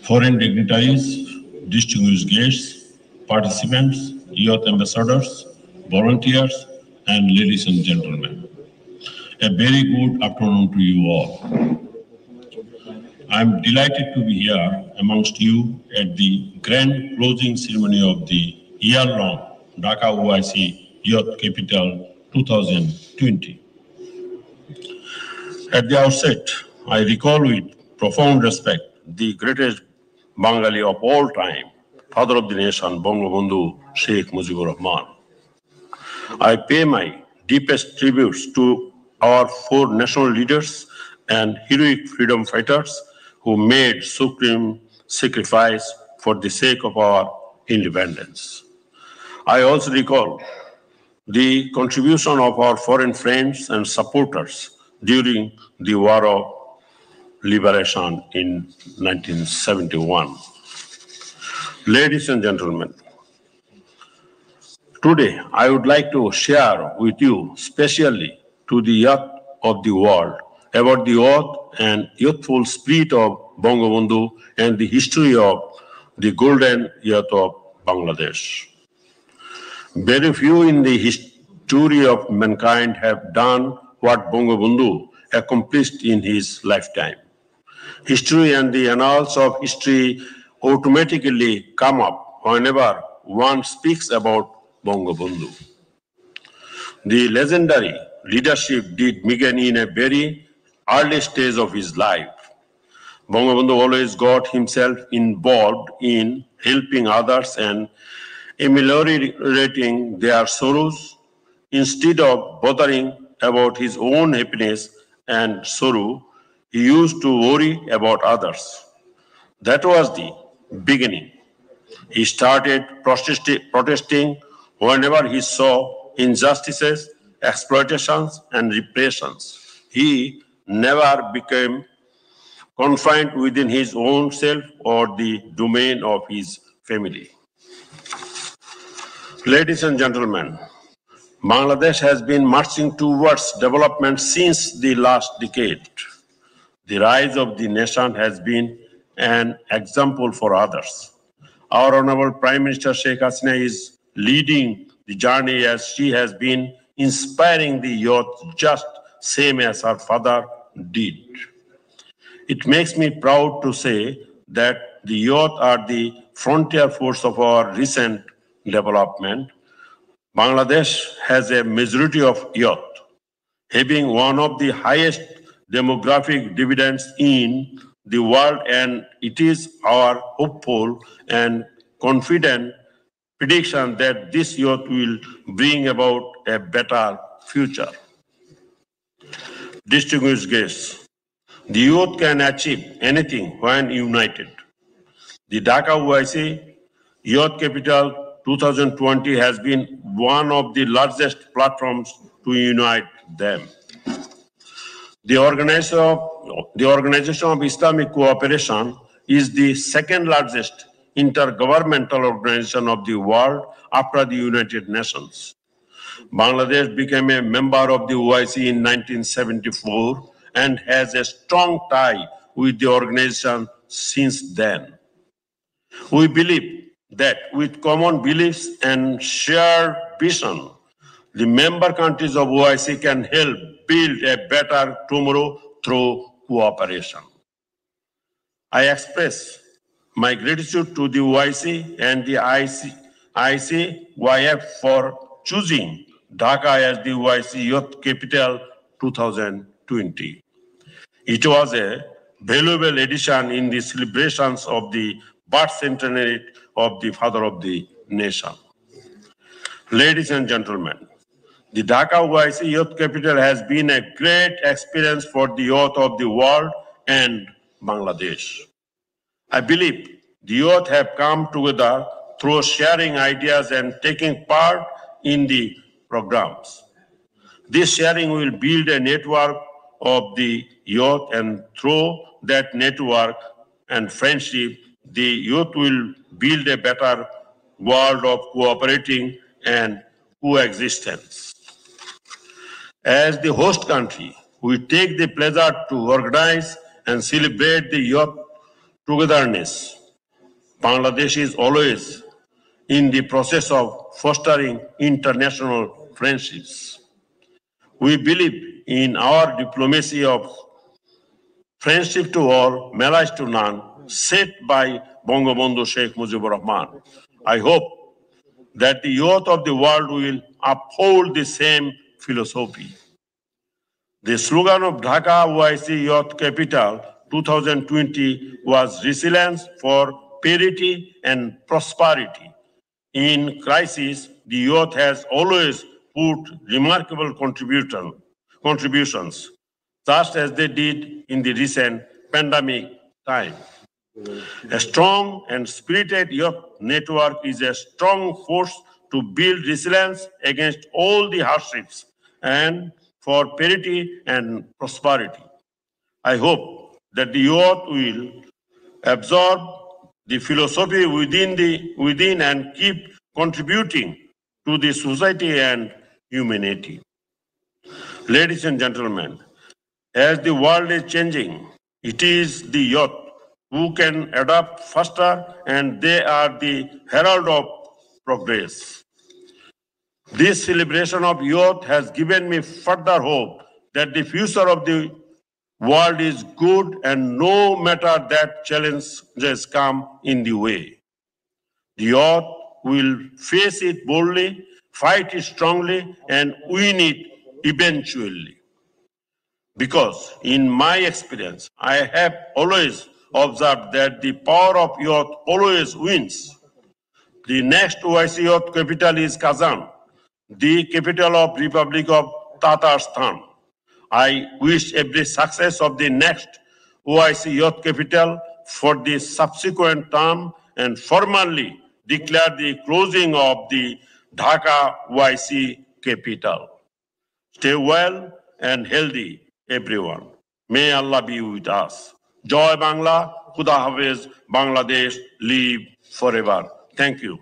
foreign dignitaries, distinguished guests, participants, youth ambassadors, volunteers, and ladies and gentlemen. A very good afternoon to you all. I am delighted to be here amongst you at the grand closing ceremony of the year-long Dhaka OIC Youth Capital 2020. At the outset, I recall with profound respect the greatest Bengali of all time, father of the nation, Bangabandhu Sheikh Mujibur Rahman. I pay my deepest tributes to our four national leaders and heroic freedom fighters who made supreme sacrifice for the sake of our independence. I also recall the contribution of our foreign friends and supporters during the War of Liberation in 1971. Ladies and gentlemen, today I would like to share with you, especially to the youth of the world, about the youth and youthful spirit of Bangabandhu and the history of the golden youth of Bangladesh. Very few in the history of mankind have done what Bangabandhu accomplished in his lifetime. History and the annals of history automatically come up whenever one speaks about Bangabandhu. The legendary leadership did begin in a very early stage of his life. Bangabandhu always got himself involved in helping others and ameliorating their sorrows. Instead of bothering about his own happiness and sorrow, he used to worry about others. That was the beginning. He started protesting whenever he saw injustices, exploitations, and repressions. He never became confined within his own self or the domain of his family. Ladies and gentlemen, Bangladesh has been marching towards development since the last decade. The rise of the nation has been an example for others. Our Honorable Prime Minister Sheikh Hasina is leading the journey as she has been inspiring the youth just same as her father did. It makes me proud to say that the youth are the frontier force of our recent development. Bangladesh has a majority of youth, having one of the highest demographic dividends in the world, and it is our hopeful and confident prediction that this youth will bring about a better future. Distinguished guests, the youth can achieve anything when united. The Dhaka OIC Youth Capital 2020 has been one of the largest platforms to unite them. The Organization of Islamic Cooperation is the second largest intergovernmental organization of the world after the United Nations. Bangladesh became a member of the OIC in 1974 and has a strong tie with the organization since then. We believe that with common beliefs and shared vision, the member countries of OIC can help build a better tomorrow through cooperation. I express my gratitude to the OIC and the ICYF for choosing Dhaka as the OIC Youth Capital 2020. It was a valuable addition in the celebrations of the birth centenary of the Father of the Nation. Ladies and gentlemen, the Dhaka OIC Youth Capital has been a great experience for the youth of the world and Bangladesh. I believe the youth have come together through sharing ideas and taking part in the programs. This sharing will build a network of the youth, and through that network and friendship, the youth will build a better world of cooperating and coexistence. As the host country, we take the pleasure to organize and celebrate the youth togetherness. Bangladesh is always in the process of fostering international friendships. We believe in our diplomacy of friendship to all, marriage to none, set by Bangabandhu Sheikh Mujibur Rahman. I hope that the youth of the world will uphold the same philosophy. The slogan of Dhaka OIC Youth Capital 2020 was resilience for parity and prosperity. In crisis, the youth has always put remarkable contributions, just as they did in the recent pandemic time. A strong and spirited youth network is a strong force to build resilience against all the hardships and for parity and prosperity. I hope that the youth will absorb the philosophy within and keep contributing to the society and humanity. Ladies and gentlemen, as the world is changing, it is the youth who can adapt faster, and they are the herald of progress. This celebration of youth has given me further hope that the future of the world is good, and no matter that challenges come in the way, the youth will face it boldly, fight it strongly, and win it eventually. Because in my experience, I have always observed that the power of youth always wins. The next OIC Youth Capital is Kazan, the capital of Republic of Tatarstan. I wish every success of the next OIC Youth Capital for the subsequent term and formally declare the closing of the Dhaka OIC Capital. Stay well and healthy, everyone. May Allah be with us. Joy Bangla, Khuda Hafiz, Bangladesh, live forever. Thank you.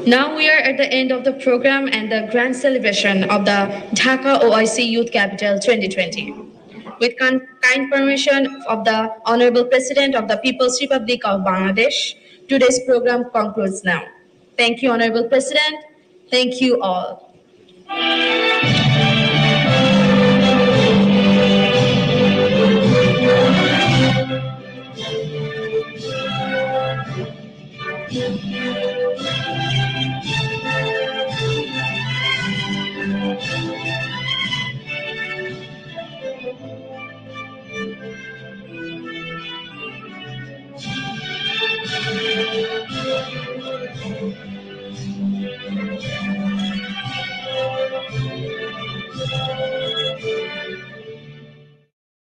Now we are at the end of the program and the grand celebration of the Dhaka OIC Youth Capital 2020. With kind permission of the Honorable President of the People's Republic of Bangladesh, today's program concludes now. Thank you, Honorable President. Thank you all.